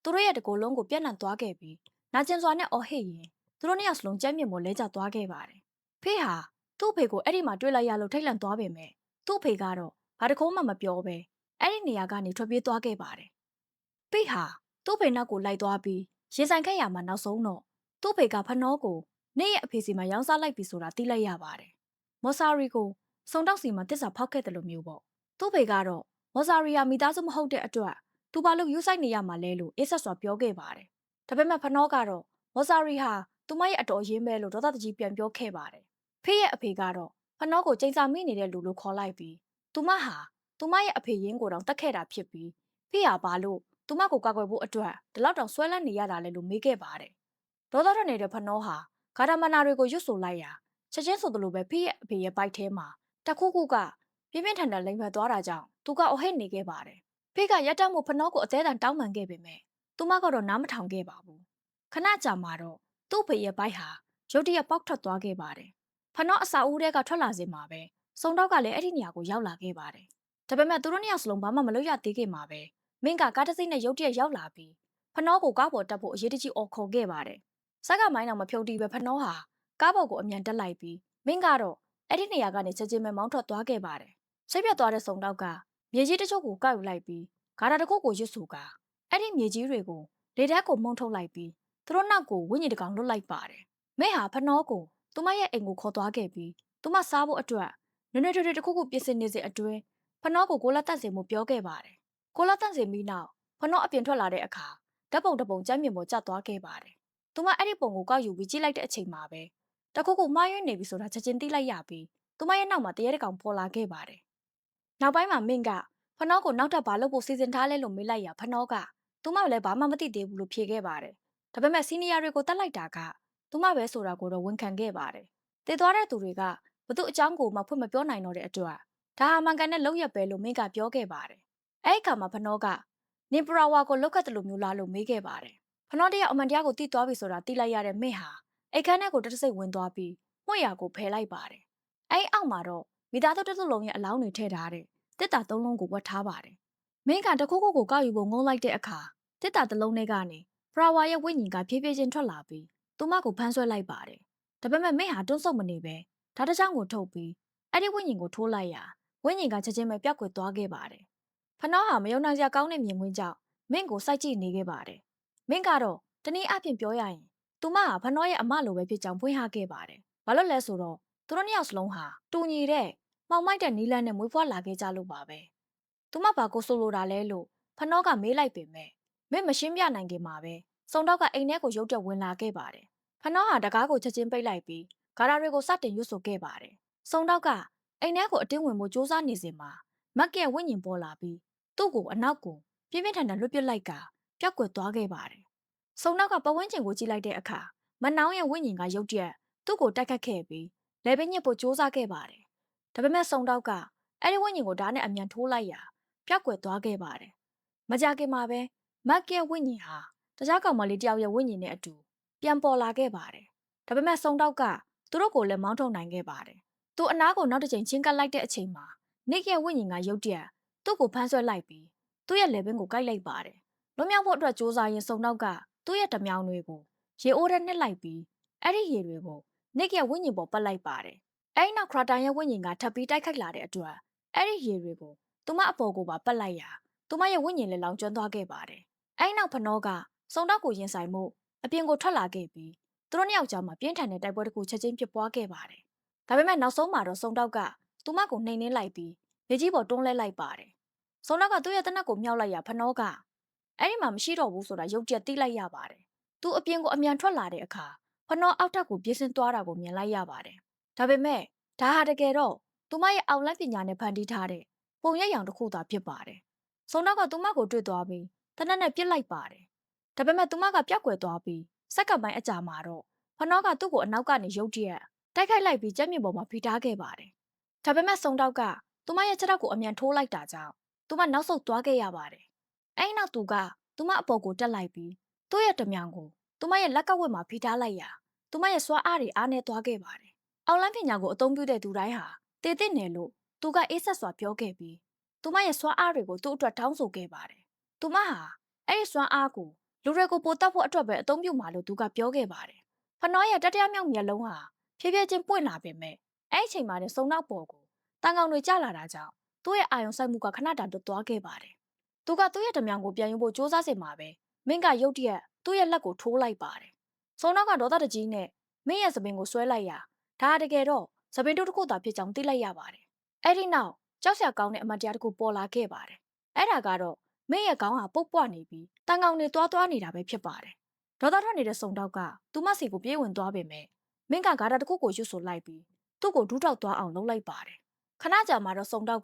သူတို့ရဲ့တကိုယ်လုံးကိုပြန့်နှံ့သွားခဲ့ပြီးနာကျင်စွာနဲ့အော်ဟစ်ရင်သူတို့နှစ်ယောက်စလုံးကြမ်းမြင့်ပေါ်လဲကျသွားခဲ့ပါတယ်။ဖေးဟာသူ့အဖေကိုအဲ့ဒီမှာတွေ့လိုက်ရလို့ထိတ်လန့်သွားပေမဲ့သူ့အဖေကတော့ဘာတကုန်းမှမပြောဘဲအဲ့ဒီနေရာကနေထွက်ပြေးသွားခဲ့ပါတယ်။ဖေးဟာသူ့အဖေနောက်ကိုလိုက်သွားပြီးရင်ဆိုင်ခဲ့ရမှာနောက်ဆုံးတော့သူ့အဖေကဖနောကိုနေ့ရဲ့အဖေစီမှာရောင်းစားလိုက်ပြီဆိုတာသိလိုက်ရပါတယ်။မော်ဆာရီကိုစုံတောက်စီမှာတစ္ဆာဖောက်ခဲ့တယ်လို့မျိုးပေါ့။သူ့အဖေကတော့မော်ဆာရီယာမိသားစုမဟုတ်တဲ့အတွက်သူဘာလို့ယူဆိုင်နေရမှာလဲလို့အေးဆက်စွာပြောခဲ့ပါတယ်။ဒါပေမဲ့ဖနောကတော့မော်ဆာရီဟာသူမရဲ့အတော်ရင်းပဲလို့ဒေါသတကြီးပြန်ပြောခဲ့ပါတယ်။ဖေးရဲ့အဖေကတော့ဖနောကိုချိန်စာမိနေတဲ့လူလို့ခေါ်လိုက်ပြီးသူမဟာသူမရဲ့အဖေရင်းကိုတောင်တတ်ခဲ့တာဖြစ်ပြီးဖေးဟာဘာလို့သူမကိုကာကွယ်ဖို့အတွက်ဒီလောက်တောင်ဆွဲလန်းနေရတာလဲလို့မေးခဲ့ပါတယ်။ဒေါသထွက်နေတဲ့ဖနောဟာဂါရမနာတွေကိုရွတ်ဆိုလိုက်ရာချက်ချင်းဆိုသလိုပဲဖေးရဲ့အဖေရဲ့ဘိုက်ထဲမှာတခုခုကပြင်းပြင်းထန်ထန်လိမ့်ပတ်သွားတာကြောင့်သူကအဟစ်နေခဲ့ပါတယ်။ဖေးကရက်တက်မှုဖနောကိုအသေးအံတောင်းပန်ခဲ့ပေမဲ့သူမကတော့နားမထောင်ခဲ့ပါဘူး။ခဏကြာမှတော့သူ့ဖေရဲ့ဘိုက်ဟာရုတ်တရက်ပေါက်ထွက်သွားခဲ့ပါတယ်။ဖနောအစာဦးထဲကထွက်လာစင်မှာပဲစုံတော့ကလည်းအဲ့ဒီနေရာကိုရောက်လာခဲ့ပါတယ်။ဒါပေမဲ့သူတို့နှစ်ယောက်စလုံးဘာမှမလုပ်ရသေးခင်မှာပဲမင်းကကားတစ်စိမ့်နဲ့ရုတ်တရက်ရောက်လာပြီးဖနောကိုကားပေါ်တက်ဖို့အရေးတကြီးအော်ခေါ်ခဲ့ပါတယ်။စက်ကမိုင်းအောင်မဖြုတ်တီးပဲဖနောဟာကားပေါ်ကိုအမြန်တက်လိုက်ပြီးမင်းကတော့အဲ့ဒီနေရာကနေချက်ချင်းပဲမောင်းထွက်သွားခဲ့ပါတယ်။စိတ်ပြတ်သွားတဲ့စုံတော့ကမြေကြီးတချို့ကိုကောက်ယူလိုက်ပြီးဂါရာတစ်ခုကိုရွတ်ဆိုကအဲ့ဒီမြေကြီးတွေကိုလေထဲကိုမှုန်းထုတ်လိုက်ပြီးသူတို့နောက်ကိုဝိညာဉ်တကောင်လွတ်လိုက်ပါတယ်။မဲဟာဖနောကိုသူမရဲ့အိမ်ကိုခေါ်သွားခဲ့ပြီးသူမစားဖို့အတွက်နွေနွေထွေထွေတစ်ခုခုပြင်ဆင်နေစဉ်အတွင်းဖနောကိုကိုလက်တက်စင်မှုပြောခဲ့ပါတယ်။ကိုလက်တက်စင်ပြီးနောက်ဖနောအပြင်ထွက်လာတဲ့အခါဓာတ်ပုံတစ်ပုံကျမ်းမြင်ပေါ်ကျသွားခဲ့ပါတယ်။သူမအဲ့ဒီပုံကိုကောက်ယူပြီးကြည့်လိုက်တဲ့အချိန်မှာပဲတခုခုမှားယွင်းနေပြီဆိုတာချက်ချင်းသိလိုက်ရပြီးသူမရဲ့နောက်မှာတရေတကောင်ပေါ်လာခဲ့ပါတယ်။နောက်ပိုင်းမှာမင်းကဖနောကိုနောက်ထပ်ဘာလုပ်ဖို့စီစဉ်ထားလဲလို့မေးလိုက်ရာဖနောကသူမလည်းဘာမှမသိသေးဘူးလို့ဖြေခဲ့ပါတယ်။ဒါပေမဲ့စီနီယာတွေကိုတတ်လိုက်တာကသူမပဲဆိုတာကိုတော့ဝန်ခံခဲ့ပါတယ်။တည်သွားတဲ့သူတွေကဘသူအကြောင်းကိုမှဖွင့်မပြောနိုင်တော့တဲ့အတွက်ဒါဟာမှန်ကန်တဲ့လောက်ရက်ပဲလို့မင်းကပြောခဲ့ပါတယ်။အဲ့ဒီအခါမှာဖနောကနင်ပရာဝါကိုလောက်ခတ်တယ်လို့မျိုးလားလို့မေးခဲ့ပါတယ်။ဖနောတယောက်အမှန်တရားကိုသိသွားပြီဆိုတာသိလိုက်ရတဲ့မင်းဟာအိတ်ခမ်းထဲကိုတတဆိတ်ဝင်သွားပြီးမှွေရာကိုဖယ်လိုက်ပါတယ်။အဲ့အောက်မှာတော့မိသားစုတစ်စုလုံးရဲ့အလောင်းတွေထည့်ထားတဲ့တစ်တာသုံးလုံးကိုဝတ်ထားပါတယ်။မင်းကတခုခုကိုကောက်ယူဖို့ငုံလိုက်တဲ့အခါတစ်တာတစ်လုံးထဲကနေပရာဝါရဲ့ဝိညာဉ်ကဖြည်းဖြည်းချင်းထွက်လာပြီးသူမကိုဖမ်းဆွဲလိုက်ပါတယ်။ဒါပေမဲ့မင်းဟာတွန်းဆုတ်မနေပဲဓာတ်တစ်ချောင်းကိုထုတ်ပြီးအဲ့ဒီဝိညာဉ်ကိုထိုးလိုက်ရာဝိညာဉ်ကချက်ချင်းပဲပျောက်ကွယ်သွားခဲ့ပါတယ်။ဖနောဟာမယုံနိုင်စရာကောင်းတဲ့မြင်ကွင်းကြောင့်မင်းကိုစိုက်ကြည့်နေခဲ့ပါတယ်။မင်းကတော့တနည်းအားဖြင့်ပြောရရင်သူမဟာဖနောရဲ့အမလိုပဲဖြစ်ကြောင်းဖွင့်ဟခဲ့ပါတယ်။ဘာလို့လဲဆိုတော့သူတို့နှစ်ယောက်စလုံးဟာတူညီတဲ့မှောင်မိုက်တဲ့နီလန်းနဲ့မွေးဖွားလာခဲ့ကြလို့ပါပဲ။သူမဘာကိုဆိုလိုတာလဲလို့ဖနောကမေးလိုက်ပေမဲ့မင်းမရှင်းပြနိုင်ခင်မှာပဲစုံတော့ကအိမ်ထဲကိုရုတ်တက်ဝင်လာခဲ့ပါတယ်။ဖနောဟာတကားကိုချက်ချင်းပိတ်လိုက်ပြီးဂါရာတွေကိုစတင်ရွတ်ဆိုခဲ့ပါတယ်။စုံတော့ကအိမ်ထဲကိုအတင်းဝင်ဖို့စူးစမ်းနေစဉ်မှာမက်ကရဲ့ဝိညာဉ်ပေါ်လာပြီးသူ့ကိုအနောက်ကိုပြင်းပြင်းထန်ထန်လွတ်ပစ်လိုက်ကပျောက်ကွယ်သွားခဲ့ပါတယ်။စုံတော့ကပတ်ဝန်းကျင်ကိုကြည့်လိုက်တဲ့အခါမနောင်ရဲ့ဝိညာဉ်ကရုတ်တရက်သူ့ကိုတိုက်ခတ်ခဲ့ပြီးလေပင်ညစ်ဖို့စူးစမ်းခဲ့ပါတယ်။ဒါပေမဲ့စုံတော့ကအဲ့ဒီဝိညာဉ်ကိုဓာတ်နဲ့အမြန်ထိုးလိုက်ရာပျောက်ကွယ်သွားခဲ့ပါတယ်။မကြခင်မှာပဲမက်ကရဲ့ဝိညာဉ်ဟာတခြားကောင်မလေးတယောက်ရဲ့ဝိညာဉ်နဲ့အတူပြန်ပေါ်လာခဲ့ပါတယ်။ဒါပေမဲ့စုံတော့ကသူတို့ကိုလည်းမောင်းထုတ်နိုင်ခဲ့ပါတယ်။သူအနားကိုနောက်တစ်ချိန်ချင်းကပ်လိုက်တဲ့အချိန်မှာနိကရဲ့ဝိညာဉ်ကရုတ်တရက်သူ့ကိုဖမ်းဆွဲလိုက်ပြီးသူ့ရဲ့လေပင်ကိုကိုက်လိုက်ပါတယ်။လွန်မြောက်ဖို့အတွက်စူးစမ်းရင်စုံတော့ကသူ့ရဲ့ဓမြောင်တွေကိုရေအိုးထဲနှစ်လိုက်ပြီးအဲ့ဒီရေတွေကိုနိကရဲ့ဝိညာဉ်ပေါ်ပတ်လိုက်ပါတယ်။အဲ့ဒီနောက်ခရတာရဲ့ဝိညာဉ်ကထပ်ပြီးတိုက်ခိုက်လာတဲ့အတွက်အဲ့ဒီရေတွေကိုသူမအပေါ်ကိုပါပတ်လိုက်ရာသူမရဲ့ဝိညာဉ်လည်းလောင်ကျွမ်းသွားခဲ့ပါတယ်။အဲ့ဒီနောက်ဖနောကစုံတော့ကိုရင်ဆိုင်မှုအပြင်ကိုထွက်လာခဲ့ပြီးသူတို့နှစ်ယောက်ကြားမှာပြင်းထန်တဲ့တိုက်ပွဲတစ်ခုချက်ချင်းဖြစ်ပွားခဲ့ပါတယ်။ဒါပေမဲ့နောက်ဆုံးမှာတော့စုံတော့ကသူမကိုနှိမ်နှင်းလိုက်ပြီးမြေကြီးပေါ်တွန်းလှဲလိုက်ပါတယ်။စုံတော့ကသူ့ရဲ့တနက်ကိုမြောက်လိုက်ရာဖနောကအဲ့ဒီမှာမရှိတော့ဘူးဆိုတာရုတ်တရက်သိလိုက်ရပါတယ်။သူအပြင်ကိုအမြန်ထွက်လာတဲ့အခါ နောအောက်ထပ်ကိုပြေးဆင်းသွားတာကိုမြင်လိုက်ရပါတယ်။ဒါပေမဲ့ဒါဟာတကယ်တော့သူမရဲ့အောက်လန်းပညာနဲ့ဖန်တီးထားတဲ့ပုံရိပ်ရောင်တစ်ခုသာဖြစ်ပါတယ်။ဆုံနောက်ကသူမကိုတွေ့သွားပြီးတနက်နဲ့ပြစ်လိုက်ပါတယ်။ဒါပေမဲ့သူမကပြောက်ကွယ်သွားပြီးစက္ကန့်ပိုင်းအကြာမှာတော့ဖနောကသူ့ကိုအနောက်ကနေရုတ်တရက်တိုက်ခိုက်လိုက်ပြီးကြက်မြင့်ပေါ်မှာဖိထားခဲ့ပါတယ်။ဒါပေမဲ့ဆုံတောက်ကသူမရဲ့ခြေထောက်ကိုအမြန်ထိုးလိုက်တာကြောင့်သူမနောက်ဆုတ်သွားခဲ့ရပါတယ်။အဲဒီနောက်သူကသူမအပေါ်ကိုတက်လိုက်ပြီးသူ့ရဲ့တမြောင်ကိုသူမရဲ့လက်ကဝတ်မှာဖိထားလိုက်ရာသူမရဲ့စွမ်းအားတွေအားနည်းသွားခဲ့ပါတယ်။အောက်လန်းပညာကိုအသုံးပြုတဲ့သူတိုင်းဟာတည်တည်နေလို့သူကအေးဆက်စွာပြောခဲ့ပြီးသူမရဲ့စွမ်းအားတွေကိုသူ့အတွက်တောင်းဆိုခဲ့ပါတယ်။သူမဟာအဲ့ဒီစွမ်းအားကိုလူတွေကိုပိုတက်ဖို့အတွက်ပဲအသုံးပြုမှာလို့သူကပြောခဲ့ပါတယ်။ဖနောရဲ့တတိယမြောက်မျက်လုံးဟာဖြည်းဖြည်းချင်းပွင့်လာပေမဲ့အဲ့ဒီအချိန်မှာနဲ့စုံနောက်ပေါ်ကိုတန်ကောင်တွေကျလာတာကြောင့်သူ့ရဲ့အာယုံစိုက်မှုကခဏတာတွတ်သွားခဲ့ပါတယ်။သူကသူ့ရဲ့တမြောင်ကိုပြန်ယူဖို့စ조사စင်မှာပဲမင်းကရုတ်တရက်သူ့ရဲ့လက်ကိုထိုးလိုက်ပါတယ်။စုံနောက်ကဒေါသတကြီးနဲ့မင်းရဲ့သပင်ကိုဆွဲလိုက်ရာဒါတကယ်တော့သပင်တို့တစ်ခုသာဖြစ်ကြောင်းသိလိုက်ရပါတယ်။အဲ့ဒီနောက်ကြောက်စရာကောင်းတဲ့အမတ်တရားတစ်ခုပေါ်လာခဲ့ပါတယ်။အဲ့ဒါကတော့မင်းရဲ့ခေါင်းဟာပုတ်ပွနေပြီးတန်ကောင်တွေသွားနေတာပဲဖြစ်ပါတယ်။ဒေါသထွက်နေတဲ့စုံတောက်ကသူမစီကိုပြေးဝင်သွားပေမဲ့မင်းကဂါတာတစ်ခုကိုရွတ်ဆိုလိုက်ပြီးသူ့ကိုဒူးထောက်သွားအောင်လုပ်လိုက်ပါတယ်။ခဏကြာမှတော့စုံတောက်က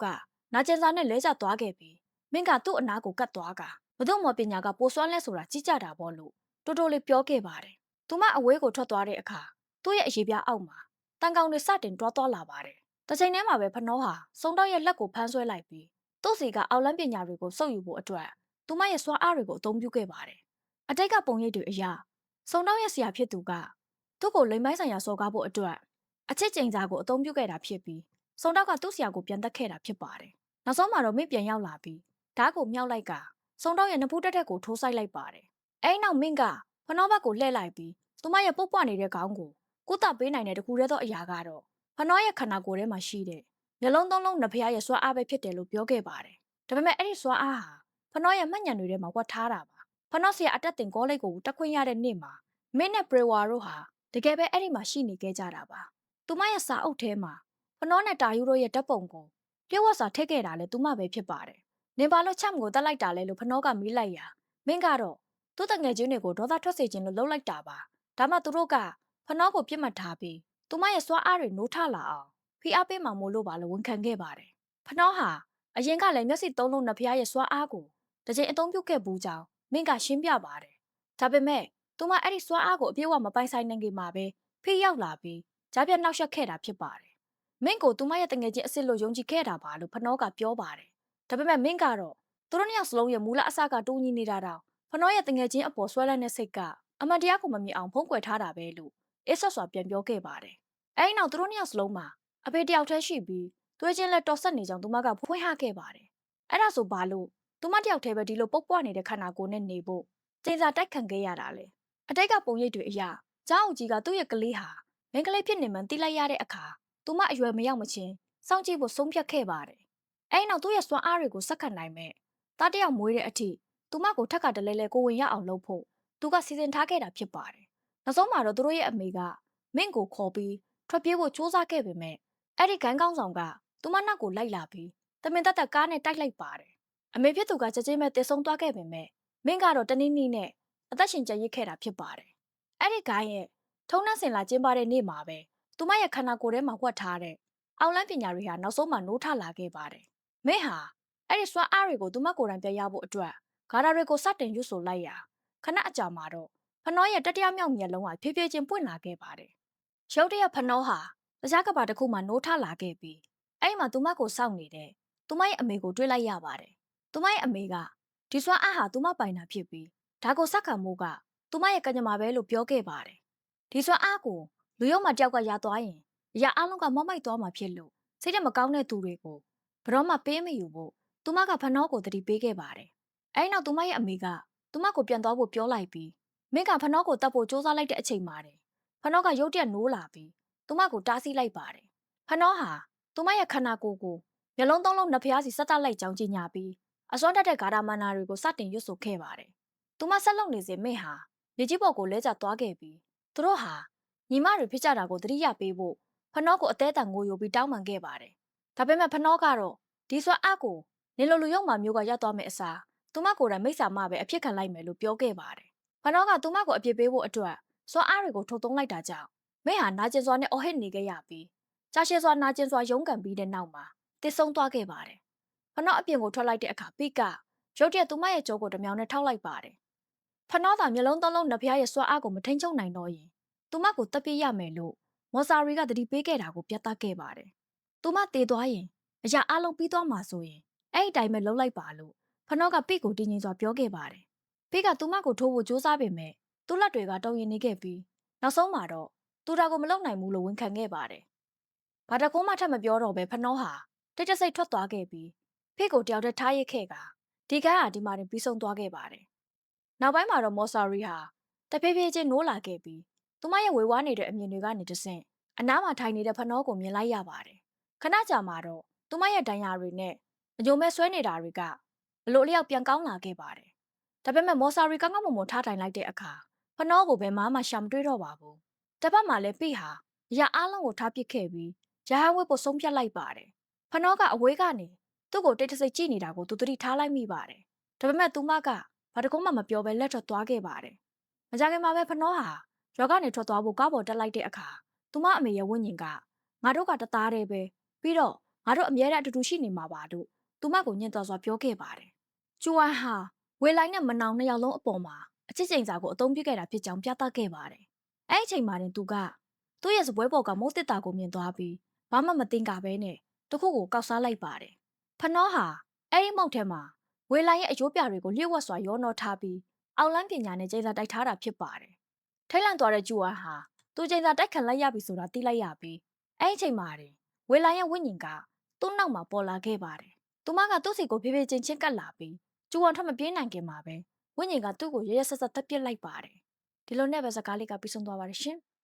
နာကျင်စာနဲ့လဲကျသွားခဲ့ပြီးမင်းကသူ့အနားကိုကတ်သွားကဘသူ့မော်ပညာကပိုစွမ်းလဲဆိုတာကြီးကြတာပေါ့လို့တိုးတိုးလေးပြောခဲ့ပါတယ်။သူမအဝေးကိုထွက်သွားတဲ့အခါသူ့ရဲ့အရေးပြားအောက်မှာတန်ကောင်တွေစတင်တွားသွားလာပါတယ်။တစ်ချိန်တည်းမှာပဲဖနောဟာစုံတောက်ရဲ့လက်ကိုဖမ်းဆွဲလိုက်ပြီးသူ့စီကအောက်လန်းပညာတွေကိုစုပ်ယူဖို့အတွက်သူမရဲ့စွမ်းအားတွေကိုအသုံးပြုခဲ့ပါတယ်။အတိတ်ကပုံရိပ်တွေအရစုံတောက်ရဲ့ဆရာဖြစ်သူကသူ့ကိုလိမ်မိုင်းဆိုင်ရာစော်ကားဖို့အတွက်အချစ်ကျိန်စာကိုအသုံးပြုခဲ့တာဖြစ်ပြီးစုံတောက်ကသူ့ဆရာကိုပြန်တက်ခဲ့တာဖြစ်ပါတယ်။နောက်ဆုံးမှာတော့မင်းပြန်ရောက်လာပြီးဓာတ်ကိုမြောက်လိုက်ကစုံတောက်ရဲ့နဖူးတက်တက်ကိုထိုးဆိုင်လိုက်ပါတယ်။အဲဒီနောက်မင်းကဖနောဘက်ကိုလှည့်လိုက်ပြီးသူမရဲ့ပုတ်ပွနေတဲ့ခေါင်းကိုကုသပေးနိုင်တဲ့တခုတည်းသောအရာကတော့ဖနောရဲ့ခန္ဓာကိုယ်ထဲမှာရှိတဲ့မျက်လုံးသုံးလုံးနှစ်ဖျားရဲ့စွမ်းအားပဲဖြစ်တယ်လို့ပြောခဲ့ပါတယ်။ဒါပေမဲ့အဲ့ဒီစွမ်းအားဟာဖနောရဲ့မှတ်ဉာဏ်တွေထဲမှာဝတ်ထားတာပါ။ဖနောဆရာအတက်တင်ကောလိပ်ကိုတက်ခွင့်ရတဲ့နေ့မှာမင်းနဲ့ပရေဝါတို့ဟာတကယ်ပဲအဲ့ဒီမှာရှိနေခဲ့ကြတာပါ။သူမရဲ့စာအုပ်ထဲမှာဖနောနဲ့တာယူတို့ရဲ့ဓာတ်ပုံကိုလျှို့ဝှက်စာထည့်ခဲ့တာလည်းသူမပဲဖြစ်ပါတယ်။နင်ဘာလို့ချမ်ကိုတက်လိုက်တာလဲလို့ဖနောကမေးလိုက်ရာမင်းကတော့သူ့တငယ်ချင်းတွေကိုဒေါသထွက်စေခြင်းလို့လှုပ်လိုက်တာပါ။ဒါမှသူတို့ကဖနောကိုပြစ်မှတ်ထားပြီးသူမရဲ့စွမ်းအားတွေနိုးထလာအောင်ဖိအားပေးမှမို့လို့ပါလို့ဝန်ခံခဲ့ပါတယ်။ဖနောဟာအရင်ကလည်းမျက်စိသုံးလုံးနှစ်ဖျားရဲ့စွမ်းအားကိုတစ်ချိန်အသုံးပြုခဲ့ဘူးကြောင်းမင်းကရှင်းပြပါတယ်။ဒါပေမဲ့သူမအဲ့ဒီစွမ်းအားကိုအပြည့်အဝမပိုင်ဆိုင်နိုင်ခင်မှာပဲဖိရောက်လာပြီးကြားပြတ်နှောက်ယှက်ခဲ့တာဖြစ်ပါတယ်။မင်းကိုသူမရဲ့တငယ်ချင်းအစ်စ်လို့ယုံကြည်ခဲ့တာပါလို့ဖနောကပြောပါတယ်။ဒါပေမဲ့မင်းကတော့သူတို့နှစ်ယောက်စလုံးရဲ့မူလအစကတူညီနေတာတောင်ဖနောရဲ့တငယ်ချင်းအပေါ်ဆွဲလန်းတဲ့စိတ်ကအမှန်တရားကိုမမြင်အောင်ဖုံးကွယ်ထားတာပဲလို့အေးဆော့စွာပြန်ပြောခဲ့ပါတယ်။အဲဒီနောက်သူတို့နှစ်ယောက်စလုံးမှာအဖေတယောက်တည်းရှိပြီးသွေးချင်းလက်တော်ဆက်နေကြောင်းသူမကဖွင့်ဟခဲ့ပါတယ်။အဲ့ဒါဆိုဘာလို့သူမတယောက်တည်းပဲဒီလိုပုတ်ပွားနေတဲ့ခန္ဓာကိုယ်နဲ့နေဖို့ကျင်းစာတိုက်ခံခဲ့ရတာလဲ။အတိတ်ကပုံရိပ်တွေအရကျောင်းအကြီးကသူ့ရဲ့ကလေးဟာမင်းကလေးဖြစ်နေမှန်းသိလိုက်ရတဲ့အခါသူမအရွယ်မရောက်မချင်းစောင့်ကြည့်ဖို့ဆုံးဖြတ်ခဲ့ပါတယ်။အဲဒီနောက်သူ့ရဲ့စွမ်းအားတွေကိုစက္ကန့်နိုင်မဲ့တားတယောက်မွေးတဲ့အထိသူမကိုထက်ကတလဲလဲကိုဝင်ရအောင်လုပ်ဖို့သူကစီစဉ်ထားခဲ့တာဖြစ်ပါတယ်။နောက်ဆုံးမှာတော့သူတို့ရဲ့အမေကမင့်ကိုခေါ်ပြီးထွက်ပြေးဖို့စ조사ခဲ့ပေမဲ့အဲ့ဒီဂန်းကောင်းဆောင်ကသူမနောက်ကိုလိုက်လာပြီးတမင်တက်တက်ကားနဲ့တိုက်လိုက်ပါတယ်။အမေဖြစ်သူကကြကြဲမဲ့တည်ဆုံသွားခဲ့ပေမဲ့မင့်ကတော့တနည်းနည်းနဲ့အသက်ရှင်ကျန်ရစ်ခဲ့တာဖြစ်ပါတယ်။အဲ့ဒီဂိုင်းရဲ့ထုံနှံစင်လာကျင်းပတဲ့နေ့မှာပဲသူမရဲ့ခန္ဓာကိုယ်ထဲမှာဝှက်ထားတဲ့အောက်လန်းပညာတွေဟာနောက်ဆုံးမှနိုးထလာခဲ့ပါတယ်။မင့်ဟာအဲ့ဒီစွမ်းအားတွေကိုသူမကိုယ်တိုင်ပြရဖို့အတွက်ဂါရာတွေကိုစတင်ရွတ်ဆိုလိုက်ရာခဏအကြာမှာတော့ဖနောရဲ့တတိယမြောက်မျက်လုံးဟာဖြည်းဖြည်းချင်းပွင့်လာခဲ့ပါတယ်။ရုတ်တရက်ဖနောဟာတရားကဘာတစ်ခုမှနိုးထလာခဲ့ပြီးအဲ့မှာသူမကိုစောင့်နေတဲ့သူမရဲ့အမေကိုတွေ့လိုက်ရပါတယ်။သူမရဲ့အမေကဒီစွမ်းအားဟာသူမပိုင်တာဖြစ်ပြီးဒါကိုစက္ကန့်မိုးကသူမရဲ့ကညမာပဲလို့ပြောခဲ့ပါတယ်။ဒီစွမ်းအားကိုလူရုံမှတယောက်ကရသွားရင်အရာအလုံးကမောက်မိုက်သွားမှာဖြစ်လို့စိတ်ထဲမကောင်းတဲ့သူတွေကိုဘရောမှပေးမယူဖို့သူမကဖနောကိုတတိပေးခဲ့ပါတယ်။အဲဒီနောက်သူမရဲ့အမေကသူမကိုပြန်သွားဖို့ပြောလိုက်ပြီးမင်းကဖနောကိုတတ်ဖို့စ조사လိုက်တဲ့အချိန်မှာတယ်ဖနောကရုတ်တရက်နိုးလာပြီးသူမကိုတားဆီးလိုက်ပါတယ်။ဖနောဟာသူမရဲ့ခန္ဓာကိုယ်ကိုမျက်လုံးသုံးလုံးနှစ်ဖျားစီဆက်တတ်လိုက်ကြောင်းကြီးညာပြီးအစွမ်းတက်တဲ့ဂါရမန္နာတွေကိုစတင်ရွတ်ဆိုခဲ့ပါတယ်။သူမဆက်လုပ်နေစဉ်မင်းဟာမြေကြီးပေါ်ကိုလဲကျသွားခဲ့ပြီးသူတို့ဟာညီမတွေဖြစ်ကြတာကိုသတိရပေးဖို့ဖနောကိုအသေးအံငိုယိုပြီးတောင်းပန်ခဲ့ပါတယ်။ဒါပေမဲ့ဖနောကတော့ဒီစွမ်းအားကိုနေလိုလူရုံမှမျိုးကရပ်သွားမယ့်အစားသူမကိုယ်တိုင်မိစ္ဆာမပဲအဖြစ်ခံလိုက်မယ်လို့ပြောခဲ့ပါတယ်။ဖနောကသူမကိုအပြစ်ပေးဖို့အတွက် စွမ်းအားတွေကိုထုတ်သုံးလိုက်တာကြောင့်မင်းဟာနာကျင်စွာနဲ့အော်ဟစ်နေခဲ့ရပြီးကြာရှည်စွာနာကျင်စွာရုန်းကန်ပြီးတဲ့နောက်မှာတစ်ဆုံးသွားခဲ့ပါတယ်။ဖနောအပြင်ကိုထွက်လိုက်တဲ့အခါပိကရုတ်တရက်သူမရဲ့ကြောကိုတစ်မြောင်နဲ့ထောက်လိုက်ပါတယ်။ဖနောသာမျက်လုံးသုံးလုံးနှစ်ဖျားရဲ့စွမ်းအားကိုမထိန်ချုပ်နိုင်တော့ရင်သူမကိုတပ်ပြစ်ရမယ်လို့မော်ဆာရီကသတိပေးခဲ့တာကိုပြသခဲ့ပါတယ်။သူမတေသွားရင်အရာအလုံးပြီးသွားမှာဆိုရင်အဲ့ဒီတိုင်းပဲလှုပ်လိုက်ပါလို့ဖနောကပိကိုတင်းငင်စွာပြောခဲ့ပါတယ်။ပိကသူမကိုထိုးဖို့ကြိုးစားပေမဲ့သူ့လက်တွေကတုံရင်နေခဲ့ပြီးနောက်ဆုံးမှာတော့သူတာကိုမလုပ်နိုင်ဘူးလို့ဝန်ခံခဲ့ပါတယ်။ဘာတကုန်းမှထပ်မပြောတော့ပဲဖနောဟာတိတ်တဆိတ်ထွက်သွားခဲ့ပြီးဖိကိုတယောက်တည်းထားရစ်ခဲ့ကဒီကန်းဟာဒီမှာတင်ပြီးဆုံးသွားခဲ့ပါတယ်။နောက်ပိုင်းမှာတော့မော်ဆာရီဟာတဖြည်းဖြည်းချင်းနိုးလာခဲ့ပြီးသူမရဲ့ဝေဝါးနေတဲ့အမြင်တွေကနေတဆင့်အနားမှာထိုင်နေတဲ့ဖနောကိုမြင်လိုက်ရပါတယ်။ခဏကြာမှတော့သူမရဲ့ဒဏ်ရာတွေနဲ့အညိုမဲ့ဆွဲနေတာတွေကဘလို့အလျောက်ပြန်ကောင်းလာခဲ့ပါတယ်။ဒါပေမဲ့မော်ဆာရီကောင်းကောင်းမွန်မွန်ထားထိုင်လိုက်တဲ့အခါဖနောကိုဘယ်မှရှာမတွေ့တော့ပါဘူး။တစ်ဖက်မှာလည်းပိဟာအရာအလုံးကိုထားပစ်ခဲ့ပြီးရဟန်းဝတ်ဖို့ဆုံးဖြတ်လိုက်ပါတယ်။ဖနောကအဝေးကနေသူ့ကိုတိတ်တဆိတ်ကြည့်နေတာကိုသူသတိထားလိုက်မိပါတယ်။ဒါပေမဲ့သူမကဘာတကုန်းမှမပြောဘဲလက်ထွက်သွားခဲ့ပါတယ်။မကြခင်မှာပဲဖနောဟာရွာကနေထွက်သွားဖို့ကားပေါ်တက်လိုက်တဲ့အခါသူမအမေရဲ့ဝိညာဉ်ကငါတို့ကတသားတည်းပဲပြီးတော့ငါတို့အမြဲတမ်းအတူတူရှိနေမှာပါလို့သူမကိုညှဉ်းသွားစွာပြောခဲ့ပါတယ်။ကျူဝမ်ဟာဝေလိုက်နဲ့မနောင်နှစ်ယောက်လုံးအပေါ်မှာအချစ်ချိန်စာကိုအသုံးပြုခဲ့တာဖြစ်ကြောင်းပြသခဲ့ပါတယ်။အဲ့ဒီအချိန်မှာတင်သူကသူ့ရဲ့စပွဲပေါ်ကမိုးတစ်တာကိုမြင်သွားပြီးဘာမှမသိင်္ကာပဲနဲ့တခုကိုကောက်စားလိုက်ပါတယ်။ဖနောဟာအဲ့ဒီမုတ်ထဲမှာဝေလိုက်ရဲ့အယိုးပြတွေကိုလျှို့ဝှက်စွာရောနှောထားပြီးအောက်လန်းပညာနဲ့ချိန်စာတိုက်ထားတာဖြစ်ပါတယ်။ထိတ်လန့်သွားတဲ့ကျူဝမ်ဟာသူချိန်စာတိုက်ခံလိုက်ရပြီဆိုတာသိလိုက်ရပြီးအဲ့ဒီအချိန်မှာတင်ဝေလိုက်ရဲ့ဝိညာဉ်ကသူ့နောက်မှာပေါ်လာခဲ့ပါတယ်။သူမကသူ့စီကိုဖြည်းဖြည်းချင်းချင်းကပ်လာပြီးကျူဝမ်ထပ်မပြေးနိုင်ခင်မှာပဲဝိညာဉ်ကသူ့ကိုရရဆက်ဆက်တက်ပစ်လိုက်ပါတယ်။ဒီလိုနဲ့ပဲစကားလေးကပြီးဆုံးသွားပါတယ်ရှင်။